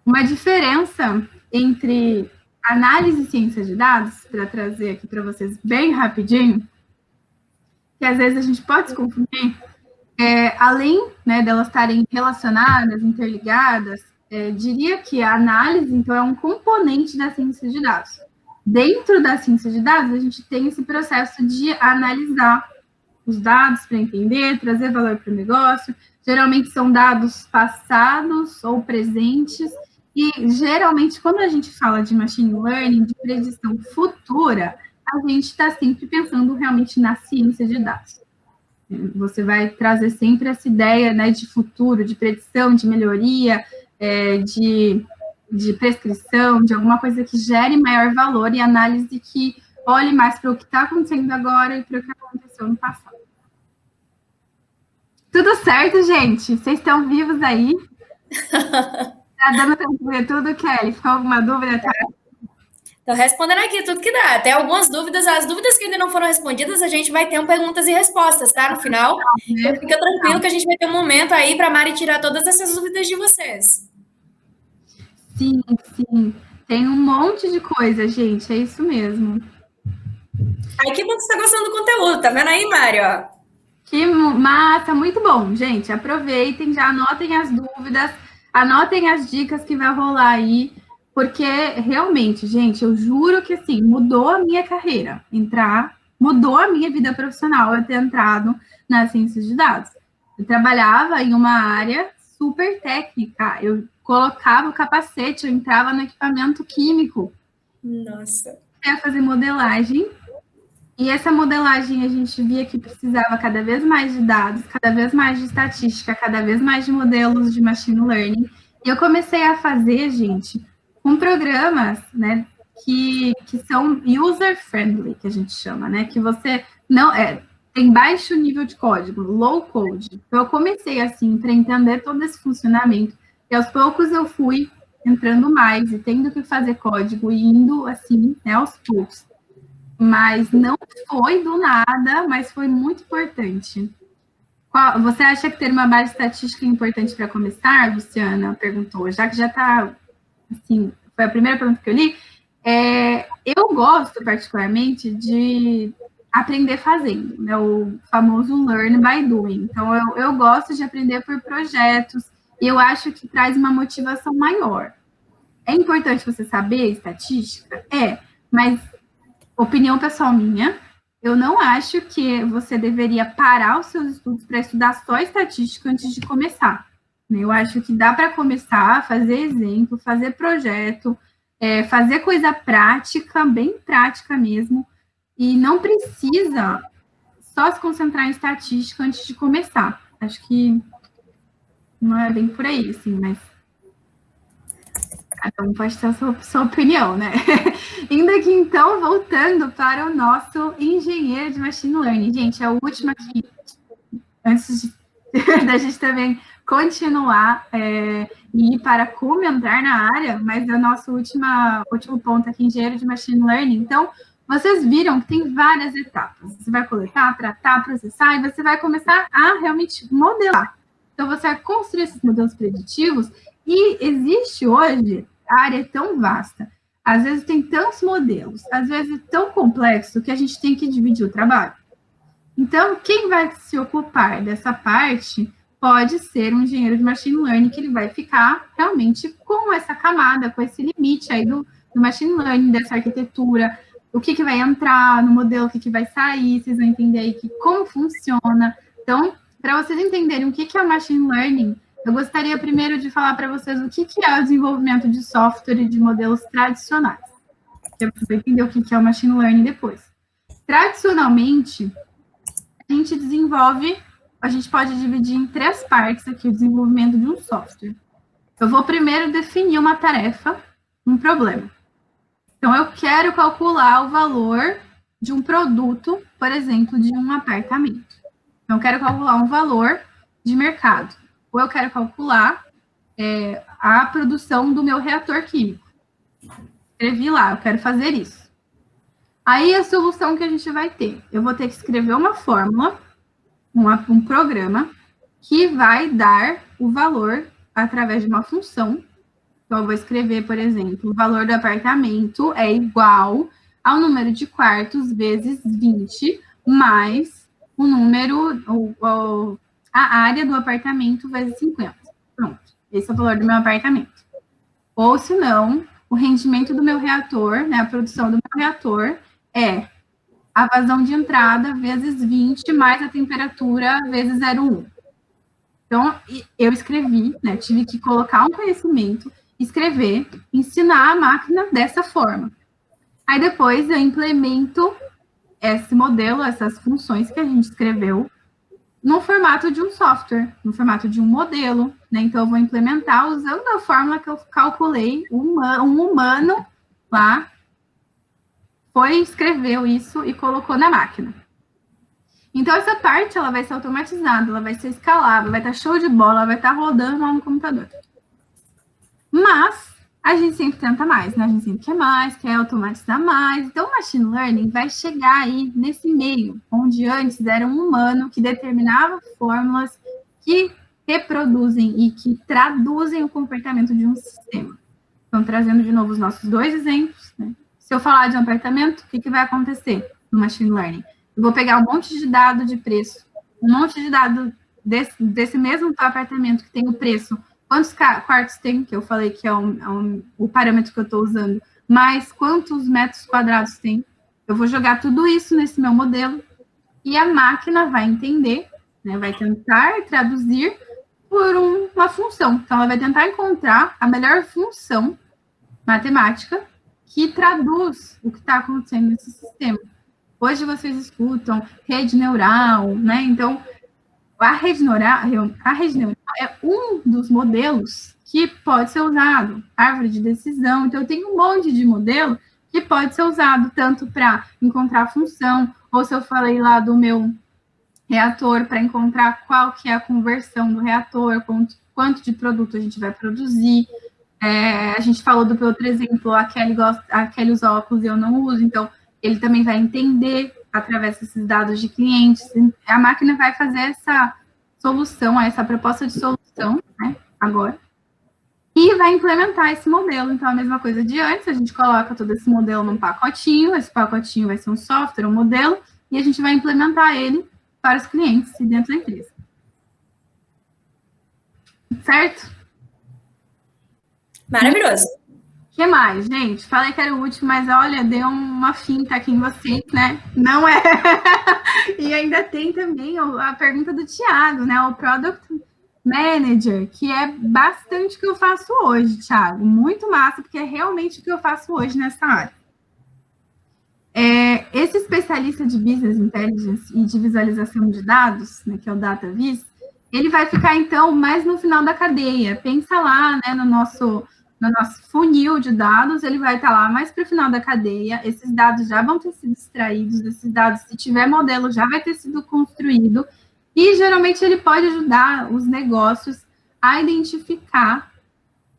Uma diferença entre análise e ciência de dados, para trazer aqui para vocês bem rapidinho, que às vezes a gente pode se confundir, além, né, delas estarem relacionadas, interligadas, diria que a análise, então, é um componente da ciência de dados. Dentro da ciência de dados, a gente tem esse processo de analisar os dados para entender, trazer valor para o negócio. Geralmente são dados passados ou presentes. E, geralmente, quando a gente fala de machine learning, de predição futura, a gente está sempre pensando realmente na ciência de dados. Você vai trazer sempre essa ideia, né, de futuro, de predição, de melhoria, de prescrição, de alguma coisa que gere maior valor e análise que olhe mais para o que está acontecendo agora e para o que aconteceu no passado. Tudo certo, gente? Vocês estão vivos aí? Tá dando para entender tudo, Kelly? Ficou alguma dúvida? Tá? Tô respondendo aqui tudo que dá. Tem algumas dúvidas, as dúvidas que ainda não foram respondidas, a gente vai ter um perguntas e respostas, tá? No final. Então Né? fica tranquilo que a gente vai ter um momento aí para Mari tirar todas essas dúvidas de vocês. Sim, sim. Tem um monte de coisa, gente. É isso mesmo. Aí que bom que você tá gostando do conteúdo, tá vendo aí, Mari, ó? Que massa, muito bom, gente. Aproveitem, já anotem as dúvidas, anotem as dicas que vai rolar aí, porque realmente, gente, eu juro que assim, mudou a minha carreira. Mudou a minha vida profissional eu ter entrado nas ciências de dados. Eu trabalhava em uma área super técnica. Eu colocava o capacete, eu entrava no equipamento químico Nossa. para fazer modelagem e essa modelagem a gente via que precisava cada vez mais de dados, cada vez mais de estatística, cada vez mais de modelos de machine learning. E eu comecei a fazer, gente, com programas, né, que são user-friendly, que a gente chama, né, que você não tem baixo nível de código, low code. Então, eu comecei assim para entender todo esse funcionamento. E aos poucos eu fui entrando mais e tendo que fazer código e indo assim, né, aos poucos. Mas não foi do nada, mas foi muito importante. Você acha que ter uma base estatística é importante para começar? Luciana perguntou, já que já está, assim, foi a primeira pergunta que eu li. Eu gosto particularmente de aprender fazendo, né? O famoso learn by doing. Então, eu gosto de aprender por projetos e eu acho que traz uma motivação maior. É importante você saber estatística? Mas opinião pessoal minha, eu não acho que você deveria parar os seus estudos para estudar só estatística antes de começar. Eu acho que dá para começar, fazer exemplo, fazer projeto, fazer coisa prática, bem prática mesmo, e não precisa só se concentrar em estatística antes de começar. Acho que não é bem por aí, assim, mas cada um pode ter a sua opinião, né? Indo aqui, então, voltando para o nosso engenheiro de machine learning. Gente, é a última aqui, antes da gente também continuar e ir para como entrar na área, mas é o nosso último ponto aqui, engenheiro de machine learning. Então, vocês viram que tem várias etapas. Você vai coletar, tratar, processar, e você vai começar a realmente modelar. Então, você vai construir esses modelos preditivos, e existe hoje, a área é tão vasta, às vezes tem tantos modelos, às vezes é tão complexo que a gente tem que dividir o trabalho. Então, quem vai se ocupar dessa parte pode ser um engenheiro de machine learning, que ele vai ficar realmente com essa camada, com esse limite aí do machine learning, dessa arquitetura, o que vai entrar no modelo, o que vai sair, vocês vão entender aí como funciona. Então, para vocês entenderem o que é o machine learning, eu gostaria primeiro de falar para vocês o que é o desenvolvimento de software e de modelos tradicionais. Você vai entender o que é o machine learning depois. Tradicionalmente, a gente pode dividir em 3 partes aqui o desenvolvimento de um software. Eu vou primeiro definir uma tarefa, um problema. Então, eu quero calcular o valor de um produto, por exemplo, de um apartamento. Então, eu quero calcular um valor de mercado. Ou eu quero calcular a produção do meu reator químico. Escrevi lá, eu quero fazer isso. Aí, a solução que a gente vai ter? Eu vou ter que escrever uma fórmula, um programa, que vai dar o valor através de uma função. Então, eu vou escrever, por exemplo, o valor do apartamento é igual ao número de quartos vezes 20, mais o número, a área do apartamento vezes 50. Pronto, esse é o valor do meu apartamento. Ou, se não, o rendimento do meu reator, né, a produção do meu reator, é a vazão de entrada vezes 20, mais a temperatura vezes 0,1. Então, eu escrevi, né, tive que colocar um conhecimento, escrever, ensinar a máquina dessa forma. Aí, depois, eu implemento esse modelo, essas funções que a gente escreveu, no formato de um software, no formato de um modelo, né? Então, eu vou implementar usando a fórmula que eu calculei, um humano lá escreveu isso e colocou na máquina. Então, essa parte, ela vai ser automatizada, ela vai ser escalável, vai estar show de bola, ela vai estar rodando lá no computador. Mas, a gente sempre tenta mais, né? A gente sempre quer mais, quer automatizar mais. Então, o machine learning vai chegar aí nesse meio, onde antes era um humano que determinava fórmulas que reproduzem e que traduzem o comportamento de um sistema. Então, trazendo de novo os nossos dois exemplos, né? Se eu falar de um apartamento, o que vai acontecer no machine learning? Eu vou pegar um monte de dado de preço, um monte de dado desse mesmo apartamento que tem o preço, quantos quartos tem, que eu falei que é o parâmetro que eu estou usando, mais quantos metros quadrados tem. Eu vou jogar tudo isso nesse meu modelo e a máquina vai entender, né, vai tentar traduzir por uma função. Então, ela vai tentar encontrar a melhor função matemática que traduz o que está acontecendo nesse sistema. Hoje vocês escutam rede neural, né? Então, a rede neural é um dos modelos que pode ser usado, árvore de decisão. Então, eu tenho um monte de modelo que pode ser usado tanto para encontrar a função, ou se eu falei lá do meu reator, para encontrar qual que é a conversão do reator, quanto de produto a gente vai produzir. A gente falou do outro exemplo, a Kelly usa óculos e eu não uso, então ele também vai entender através desses dados de clientes. A máquina vai fazer essa solução, essa proposta de solução, né, agora, e vai implementar esse modelo. Então, a mesma coisa de antes, a gente coloca todo esse modelo num pacotinho, esse pacotinho vai ser um software, um modelo, e a gente vai implementar ele para os clientes dentro da empresa. Certo? Maravilhoso. O que mais, gente? Falei que era o último, mas olha, deu uma finta aqui em vocês, né? Não é. E ainda tem também a pergunta do Thiago, né? O Product Manager, que é bastante o que eu faço hoje, Thiago. Muito massa, porque é realmente o que eu faço hoje nessa área. Esse especialista de Business Intelligence e de visualização de dados, né, que é o DataVis, ele vai ficar, então, mais no final da cadeia. Pensa lá, né, no nosso funil de dados, ele vai estar lá mais para o final da cadeia, esses dados já vão ter sido extraídos, esses dados, se tiver modelo, já vai ter sido construído, e geralmente ele pode ajudar os negócios a identificar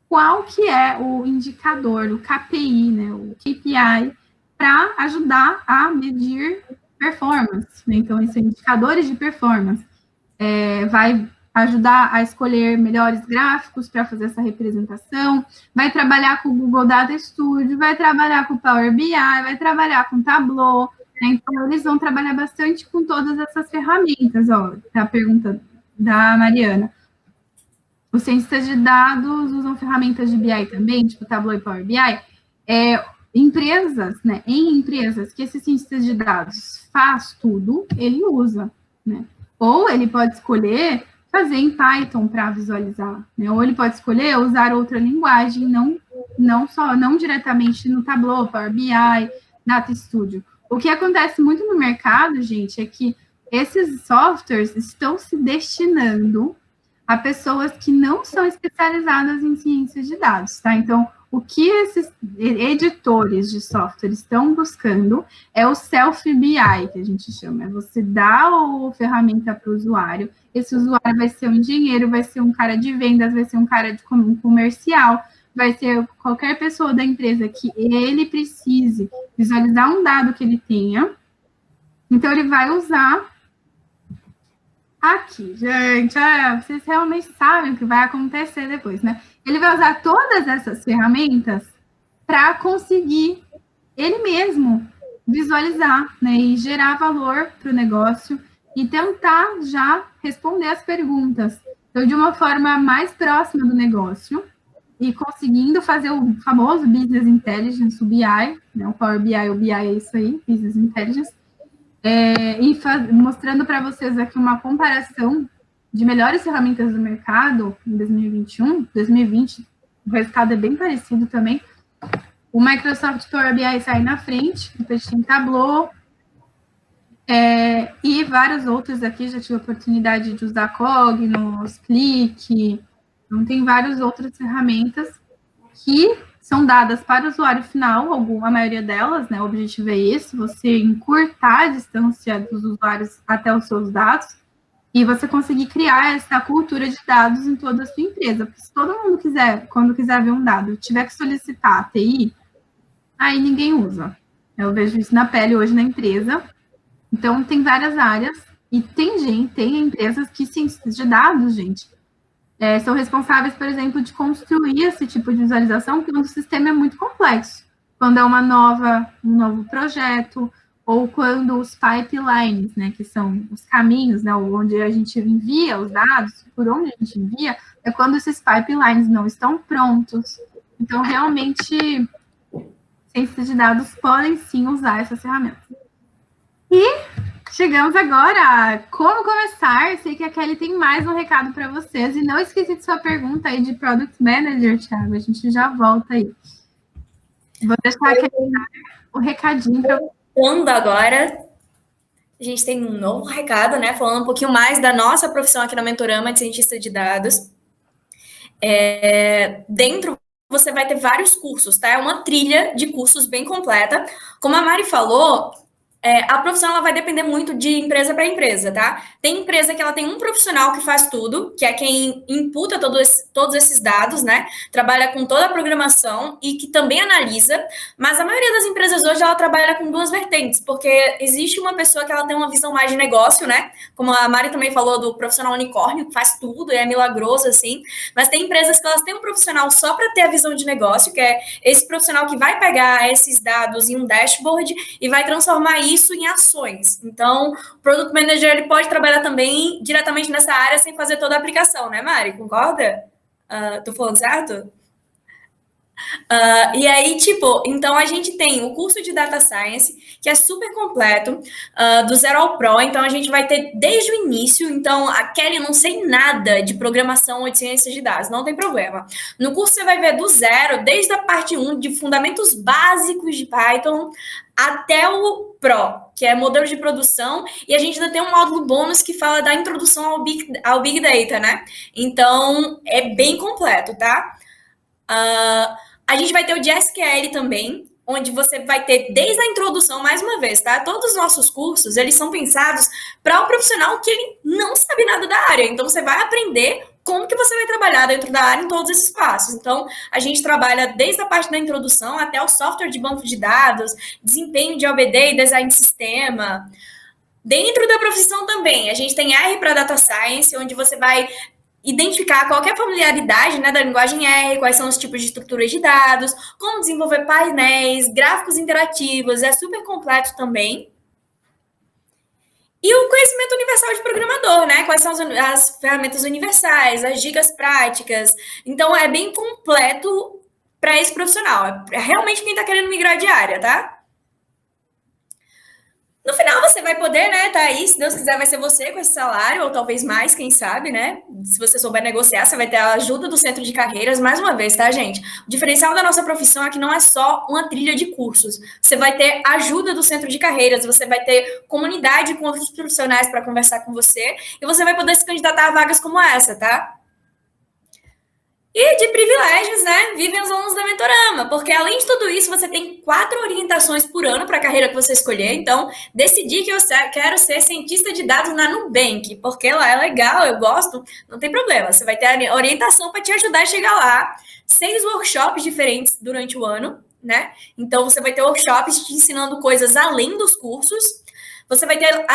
qual que é o indicador, o KPI, né, o KPI, para ajudar a medir performance, né? Então, esses indicadores de performance vai ajudar a escolher melhores gráficos para fazer essa representação, vai trabalhar com o Google Data Studio, vai trabalhar com o Power BI, vai trabalhar com o Tableau, né? Então, eles vão trabalhar bastante com todas essas ferramentas, ó, a pergunta da Mariana. Os cientistas de dados usam ferramentas de BI também, tipo Tableau e Power BI. Empresas, né, em empresas que esse cientista de dados faz tudo, ele usa, né? Ou ele pode escolher fazer em Python para visualizar, né? Ou ele pode escolher usar outra linguagem, não diretamente no Tableau, Power BI, Data Studio. O que acontece muito no mercado, gente, é que esses softwares estão se destinando a pessoas que não são especializadas em ciência de dados, tá? Então, o que esses editores de software estão buscando é o self-BI, que a gente chama. É você dar a ferramenta para o usuário. Esse usuário vai ser um engenheiro, vai ser um cara de vendas, vai ser um cara de comercial, vai ser qualquer pessoa da empresa que ele precise visualizar um dado que ele tenha. Então, ele vai usar aqui, gente, vocês realmente sabem o que vai acontecer depois, né? Ele vai usar todas essas ferramentas para conseguir ele mesmo visualizar, né, e gerar valor para o negócio e tentar já responder as perguntas. Então, de uma forma mais próxima do negócio e conseguindo fazer o famoso Business Intelligence, o BI, né, o Power BI, o BI é isso aí, Business Intelligence, mostrando para vocês aqui uma comparação de melhores ferramentas do mercado em 2021, 2020, o resultado é bem parecido também. O Microsoft Power BI sai na frente, depois tem Tableau, e vários outros aqui, já tive a oportunidade de usar Cognos, Click, então tem várias outras ferramentas que são dadas para o usuário final, a maioria delas, né? O objetivo é esse, você encurtar a distância dos usuários até os seus dados. e você conseguir criar essa cultura de dados em toda a sua empresa. Porque se todo mundo quiser, quando quiser ver um dado, tiver que solicitar a TI, aí ninguém usa. Eu vejo isso na pele hoje na empresa. Então, tem várias áreas e tem empresas que cientistas de dados, gente, são responsáveis, por exemplo, de construir esse tipo de visualização, quando o sistema é muito complexo. Quando é um novo projeto, ou quando os pipelines, né, que são os caminhos, né, onde a gente envia os dados, por onde a gente envia, é quando esses pipelines não estão prontos. Então, realmente, cientistas de dados podem sim usar essas ferramentas. E chegamos agora a como começar. Sei que a Kelly tem mais um recado para vocês. E não esqueci de sua pergunta aí de Product Manager, Thiago. A gente já volta aí. Vou deixar aqui o recadinho para você. Quando agora, a gente tem um novo recado, né? Falando um pouquinho mais da nossa profissão aqui na Mentorama de cientista de dados. Dentro você vai ter vários cursos, tá? É uma trilha de cursos bem completa. Como a Mari falou, a profissão ela vai depender muito de empresa para empresa, tá? Tem empresa que ela tem um profissional que faz tudo, que é quem imputa todos esses dados, né? Trabalha com toda a programação e que também analisa, mas a maioria das empresas hoje ela trabalha com duas vertentes, porque existe uma pessoa que ela tem uma visão mais de negócio, né? Como a Mari também falou do profissional unicórnio, que faz tudo, é milagroso, assim, mas tem empresas que elas têm um profissional só para ter a visão de negócio, que é esse profissional que vai pegar esses dados em um dashboard e vai transformar isso em ações. Então, o Product Manager ele pode trabalhar também diretamente nessa área sem fazer toda a aplicação, né, Mari? Concorda? Tô falando certo? E aí, tipo, então a gente tem o curso de Data Science, que é super completo, do zero ao pro, então a gente vai ter desde o início, então a Kelly não sei nada de programação ou de ciências de dados, não tem problema. No curso você vai ver do zero, desde a parte 1, de fundamentos básicos de Python, até o Pro, que é modelo de produção, e a gente ainda tem um módulo bônus que fala da introdução ao Big Data, né? Então, é bem completo, tá? A gente vai ter o de SQL também, onde você vai ter desde a introdução, mais uma vez, tá? Todos os nossos cursos, eles são pensados para o profissional que ele não sabe nada da área. Então, você vai aprender como que você vai trabalhar dentro da área em todos esses passos. Então, a gente trabalha desde a parte da introdução até o software de banco de dados, desempenho de OBD e design de sistema. Dentro da profissão também, a gente tem R para Data Science, onde você vai identificar qualquer familiaridade, né, da linguagem R, quais são os tipos de estruturas de dados, como desenvolver painéis, gráficos interativos, é super completo também. E o conhecimento universal de programador, né? Quais são as ferramentas universais, as dicas práticas. Então, é bem completo para esse profissional. É realmente quem está querendo migrar de área, tá? No final você vai poder, né, tá aí, se Deus quiser vai ser você com esse salário, ou talvez mais, quem sabe, né? Se você souber negociar, você vai ter a ajuda do centro de carreiras, mais uma vez, tá, gente? O diferencial da nossa profissão é que não é só uma trilha de cursos. Você vai ter ajuda do centro de carreiras, você vai ter comunidade com outros profissionais para conversar com você, e você vai poder se candidatar a vagas como essa, tá? E de privilégios, né? Vivem os alunos da Mentorama, porque além de tudo isso, você tem 4 orientações por ano para a carreira que você escolher. Então, decidi que eu quero ser cientista de dados na Nubank, porque lá é legal, eu gosto, não tem problema. Você vai ter a orientação para te ajudar a chegar lá. 6 workshops diferentes durante o ano, né? Então, você vai ter workshops te ensinando coisas além dos cursos. Você vai ter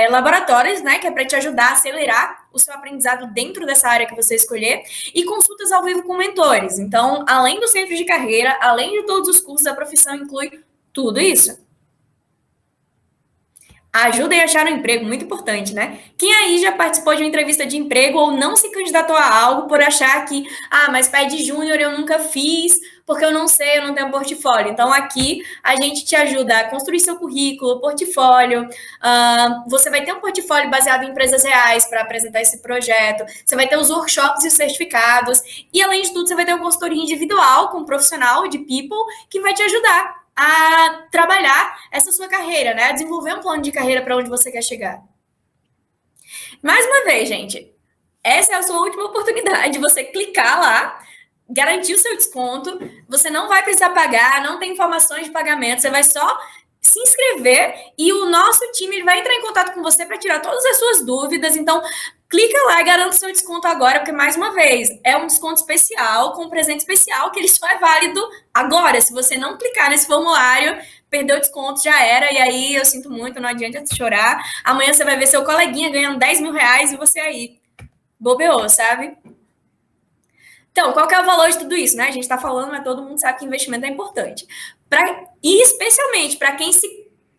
laboratórios, né, que é para te ajudar a acelerar o seu aprendizado dentro dessa área que você escolher, e consultas ao vivo com mentores. Então, além do centro de carreira, além de todos os cursos, a profissão inclui tudo isso. Ajuda em achar um emprego, muito importante, né? Quem aí já participou de uma entrevista de emprego ou não se candidatou a algo por achar que, mas PED Júnior eu nunca fiz, porque eu não sei, eu não tenho portfólio. Então, aqui a gente te ajuda a construir seu currículo, portfólio. Você vai ter um portfólio baseado em empresas reais para apresentar esse projeto. Você vai ter os workshops e os certificados. E, além de tudo, você vai ter uma consultoria individual com um profissional de people que vai te ajudar a trabalhar essa sua carreira, né? A desenvolver um plano de carreira para onde você quer chegar. Mais uma vez, gente, essa é a sua última oportunidade de você clicar lá, garantir o seu desconto, você não vai precisar pagar, não tem informações de pagamento, você vai só se inscrever e o nosso time ele vai entrar em contato com você para tirar todas as suas dúvidas. Então, clica lá e garanta seu desconto agora, porque, mais uma vez, é um desconto especial, com um presente especial, que ele só é válido agora. Se você não clicar nesse formulário, perdeu o desconto, já era. E aí, eu sinto muito, não adianta chorar. Amanhã você vai ver seu coleguinha ganhando 10 mil reais e você aí bobeou, sabe? Então, qual que é o valor de tudo isso, né? A gente está falando, mas todo mundo sabe que investimento é importante. E especialmente para quem se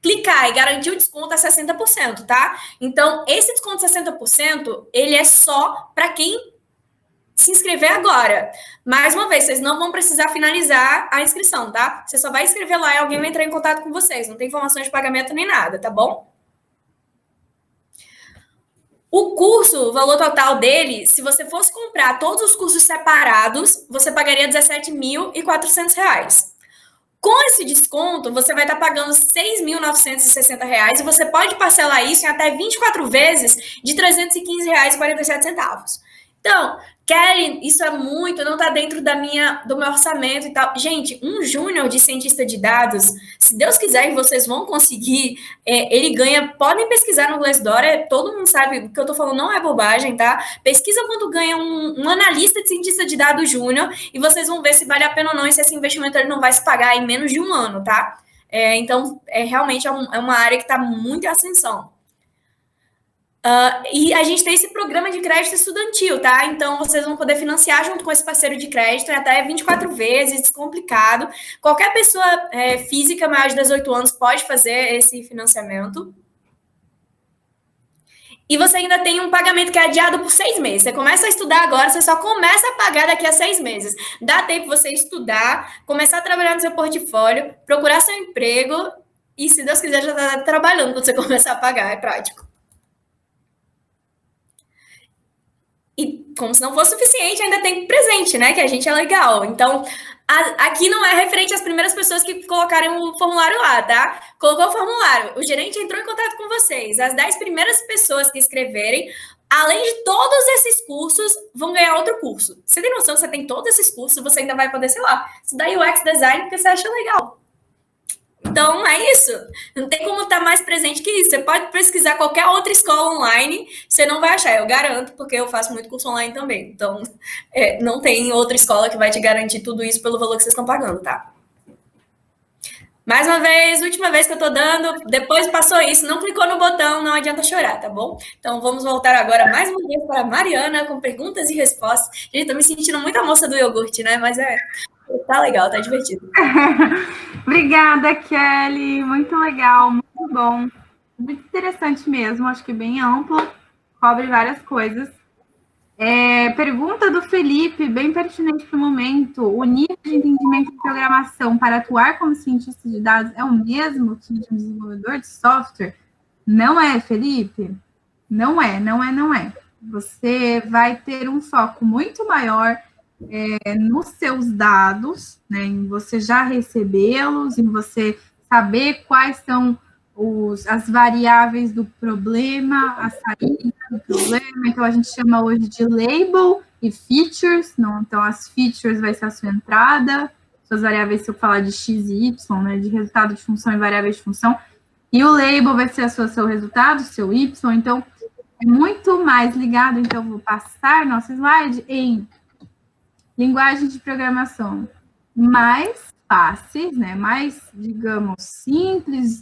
clicar e garantir o desconto a 60%, tá? Então, esse desconto de 60%, ele é só para quem se inscrever agora. Mais uma vez, vocês não vão precisar finalizar a inscrição, tá? Você só vai inscrever lá e alguém vai entrar em contato com vocês. Não tem informações de pagamento nem nada, tá bom? O curso, o valor total dele, se você fosse comprar todos os cursos separados, você pagaria R$17.400. Com esse desconto, você vai estar pagando R$6.960 e você pode parcelar isso em até 24 vezes de R$315,47. Então, Kelly, isso é muito, não está dentro do meu orçamento e tal. Gente, um júnior de cientista de dados, se Deus quiser e vocês vão conseguir, ele ganha, podem pesquisar no Glassdoor, todo mundo sabe, o que eu estou falando não é bobagem, tá? Pesquisa quanto ganha um analista de cientista de dados júnior e vocês vão ver se vale a pena ou não e se esse investimento ele não vai se pagar em menos de um ano, tá? Então, realmente é uma área que está muito em ascensão. E a gente tem esse programa de crédito estudantil, tá? Então, vocês vão poder financiar junto com esse parceiro de crédito em até 24 vezes, descomplicado. Qualquer pessoa física maior de 18 anos pode fazer esse financiamento. E você ainda tem um pagamento que é adiado por 6 meses. Você começa a estudar agora, você só começa a pagar daqui a 6 meses. Dá tempo você estudar, começar a trabalhar no seu portfólio, procurar seu emprego e, se Deus quiser, já está trabalhando quando você começar a pagar. É prático. E como se não fosse suficiente, ainda tem presente, né? Que a gente é legal. Então, aqui não é referente às primeiras pessoas que colocarem o formulário lá, tá? Colocou o formulário, o gerente entrou em contato com vocês. As 10 primeiras pessoas que escreverem, além de todos esses cursos, vão ganhar outro curso. Você tem noção que você tem todos esses cursos, você ainda vai poder, sei lá, estudar UX Design porque você acha legal. Então, é isso. Não tem como estar mais presente que isso. Você pode pesquisar qualquer outra escola online, você não vai achar, eu garanto, porque eu faço muito curso online também. Então, não tem outra escola que vai te garantir tudo isso pelo valor que vocês estão pagando, tá? Mais uma vez, última vez que eu tô dando, depois passou isso, não clicou no botão, não adianta chorar, tá bom? Então, vamos voltar agora mais uma vez para a Mariana, com perguntas e respostas. Gente, tô me sentindo muito a moça do iogurte, né? Mas tá legal, tá divertido. Obrigada, Kelly. Muito legal, muito bom. Muito interessante mesmo, acho que bem amplo, cobre várias coisas. Pergunta do Felipe, bem pertinente para o momento. O nível de entendimento de programação para atuar como cientista de dados é o mesmo que de um desenvolvedor de software? Não é, Felipe? Não é. Você vai ter um foco muito maior nos seus dados, né, em você já recebê-los, em você saber quais são as variáveis do problema, a saída do problema. Então, a gente chama hoje de label e features. Não? Então, as features vai ser a sua entrada, suas variáveis, se eu falar de x e y, né, de resultado de função e variáveis de função. E o label vai ser seu resultado, seu y. Então, é muito mais ligado. Então, vou passar nosso slide em linguagem de programação mais fáceis, né, mais, digamos, simples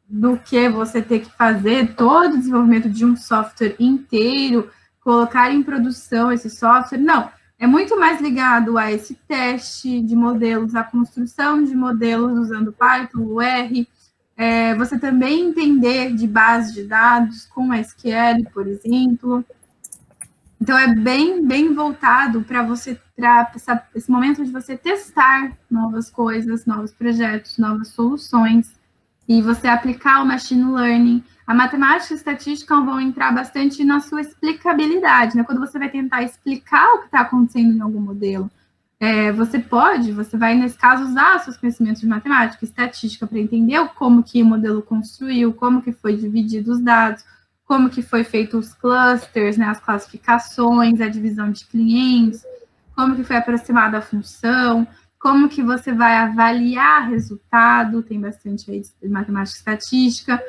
do que você ter que fazer todo o desenvolvimento de um software inteiro, colocar em produção esse software. Não, é muito mais ligado a esse teste de modelos, a construção de modelos usando Python, o R, você também entender de base de dados com SQL, por exemplo. Então, é bem voltado para esse momento de você testar novas coisas, novos projetos, novas soluções, e você aplicar o machine learning. A matemática e a estatística vão entrar bastante na sua explicabilidade, né? Quando você vai tentar explicar o que está acontecendo em algum modelo, você vai, nesse caso, usar seus conhecimentos de matemática e estatística para entender como que o modelo construiu, como que foi dividido os dados, como que foi feito os clusters, né, as classificações, a divisão de clientes, como que foi aproximada a função, como que você vai avaliar resultado, tem bastante aí de matemática e estatística,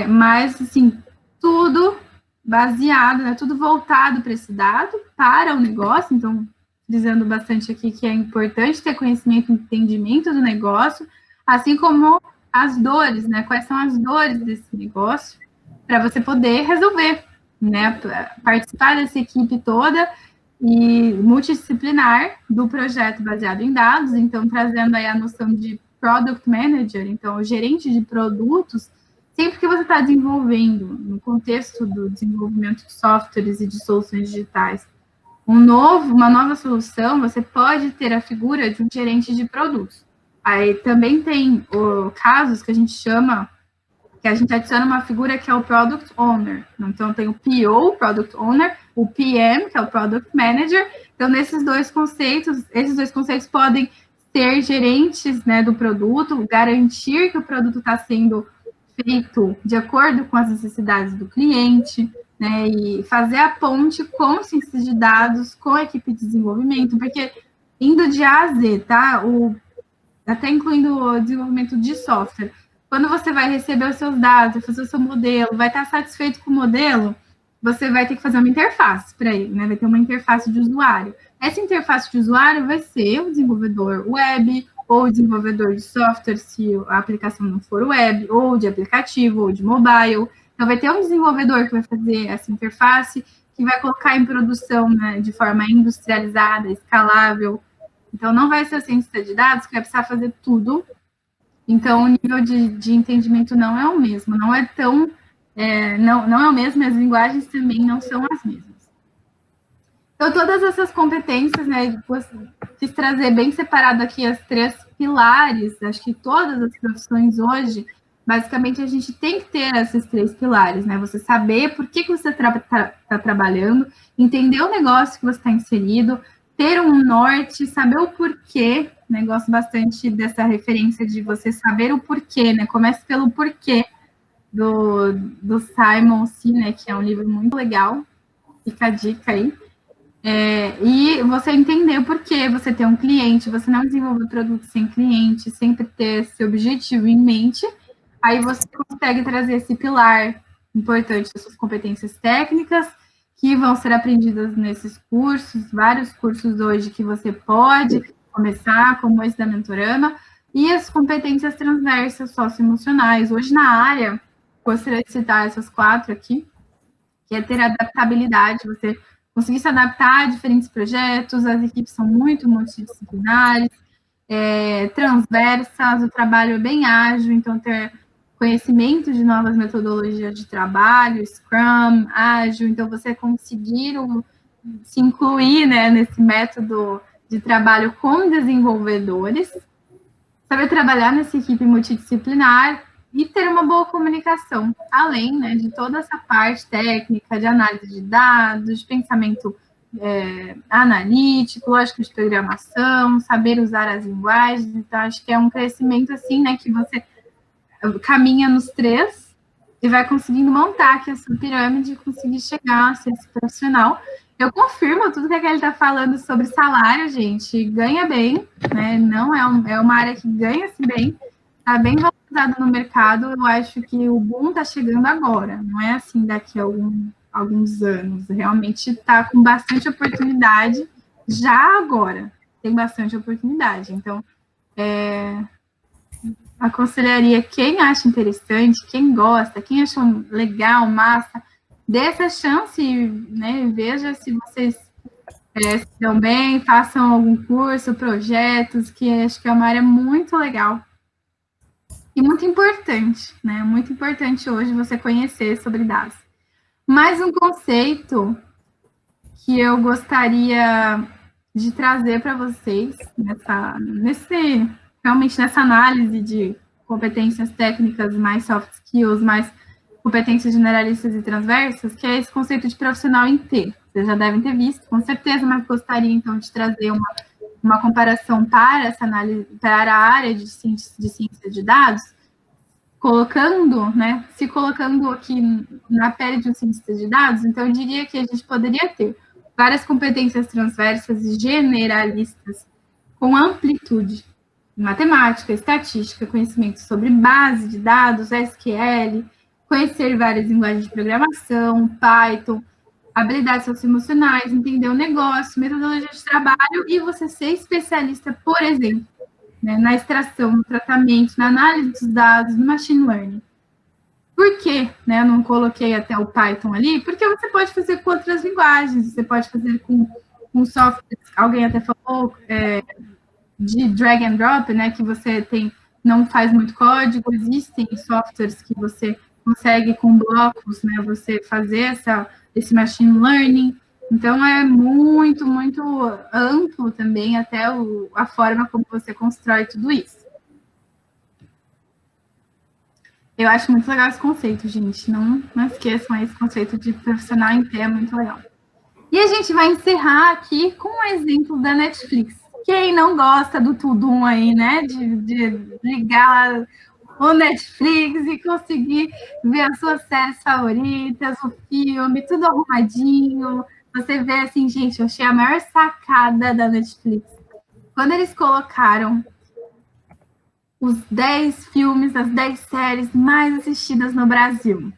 mas, assim, tudo baseado, né, tudo voltado para esse dado, para o negócio, então, frisando bastante aqui que é importante ter conhecimento e entendimento do negócio, assim como as dores, né, quais são as dores desse negócio, para você poder resolver, né, participar dessa equipe toda e multidisciplinar do projeto baseado em dados, então trazendo aí a noção de Product Manager, então o gerente de produtos, sempre que você está desenvolvendo, no contexto do desenvolvimento de softwares e de soluções digitais, uma nova solução, você pode ter a figura de um gerente de produtos. Aí também tem casos que a gente chama, que a gente adiciona uma figura que é o Product Owner. Então, tem o PO, Product Owner, o PM, que é o Product Manager. Então, esses dois conceitos podem ser gerentes, né, do produto, garantir que o produto está sendo feito de acordo com as necessidades do cliente, né, e fazer a ponte com ciência de dados, com a equipe de desenvolvimento, porque indo de A a Z, tá? Até incluindo o desenvolvimento de software. Quando você vai receber os seus dados, fazer o seu modelo, vai estar satisfeito com o modelo, você vai ter que fazer uma interface para ele, né? Vai ter uma interface de usuário. Essa interface de usuário vai ser o desenvolvedor web, ou o desenvolvedor de software, se a aplicação não for web, ou de aplicativo, ou de mobile. Então, vai ter um desenvolvedor que vai fazer essa interface, que vai colocar em produção, né, de forma industrializada, escalável. Então, não vai ser o cientista de dados que vai precisar fazer tudo. Então, o nível de entendimento não é o mesmo, não é tão... não é o mesmo, as linguagens também não são as mesmas. Então, todas essas competências, né, quis trazer bem separado aqui as 3 pilares, acho que todas as profissões hoje, basicamente, a gente tem que ter esses 3 pilares, né, você saber por que você está trabalhando, entender o negócio que você está inserido, ter um norte, saber o porquê, né, gosto bastante dessa referência de você saber o porquê, né, comece pelo porquê do Simon Sinek, que é um livro muito legal, fica a dica aí. E você entender o porquê você ter um cliente, você não desenvolver produto sem cliente, sempre ter esse objetivo em mente, aí você consegue trazer esse pilar importante das suas competências técnicas, que vão ser aprendidas nesses cursos, vários cursos hoje que você pode começar, como esse da Mentorama, e as competências transversas socioemocionais. Hoje, na área, gostaria de citar essas 4 aqui, que é ter adaptabilidade, você conseguir se adaptar a diferentes projetos, as equipes são muito multidisciplinares, transversas, o trabalho é bem ágil, então ter conhecimento de novas metodologias de trabalho, Scrum, ágil, então você conseguir se incluir, né, nesse método de trabalho com desenvolvedores, saber trabalhar nessa equipe multidisciplinar e ter uma boa comunicação, além, né, de toda essa parte técnica, de análise de dados, de pensamento analítico, lógica de programação, saber usar as linguagens, então acho que é um crescimento assim, né, que você caminha nos 3 e vai conseguindo montar aqui a sua pirâmide e conseguir chegar a ser esse profissional. Eu confirmo tudo que a Kelly está falando sobre salário, gente, ganha bem, né? Não é uma área que ganha-se bem, está bem valorizado no mercado. Eu acho que o boom está chegando agora, não é assim daqui a alguns anos. Realmente está com bastante oportunidade, já agora tem bastante oportunidade. Então, aconselharia quem acha interessante, quem gosta, quem achou legal, massa, dê essa chance, né? Veja se vocês se dão bem, façam algum curso, projetos, que acho que é uma área muito legal e muito importante, né? Muito importante hoje você conhecer sobre dados. Mais um conceito que eu gostaria de trazer para vocês realmente nessa análise de competências técnicas, mais soft skills, mais competências generalistas e transversas, que é esse conceito de profissional em T. Vocês já devem ter visto, com certeza, mas gostaria, então, de trazer uma comparação para essa análise, para a área de ciência de dados, se colocando aqui na pele de um cientista de dados, então eu diria que a gente poderia ter várias competências transversas e generalistas com amplitude. Matemática, estatística, conhecimento sobre base de dados, SQL, conhecer várias linguagens de programação, Python, habilidades socioemocionais, entender o negócio, metodologia de trabalho e você ser especialista, por exemplo, né, na extração, no tratamento, na análise dos dados, no machine learning. Por que, né, eu não coloquei até o Python ali? Porque você pode fazer com outras linguagens, você pode fazer com software, alguém até falou, de drag and drop, né, que você não faz muito código, existem softwares que você consegue com blocos, né, você fazer esse machine learning. Então, é muito, muito amplo também até a forma como você constrói tudo isso. Eu acho muito legal esse conceito, gente. Não esqueçam esse conceito de profissional em pé, é muito legal. E a gente vai encerrar aqui com um exemplo da Netflix. Quem não gosta do Tudum aí, né? De ligar o Netflix e conseguir ver as suas séries favoritas, o filme, tudo arrumadinho. Você vê assim, gente, eu achei a maior sacada da Netflix. Quando eles colocaram os 10 filmes, as 10 séries mais assistidas no Brasil.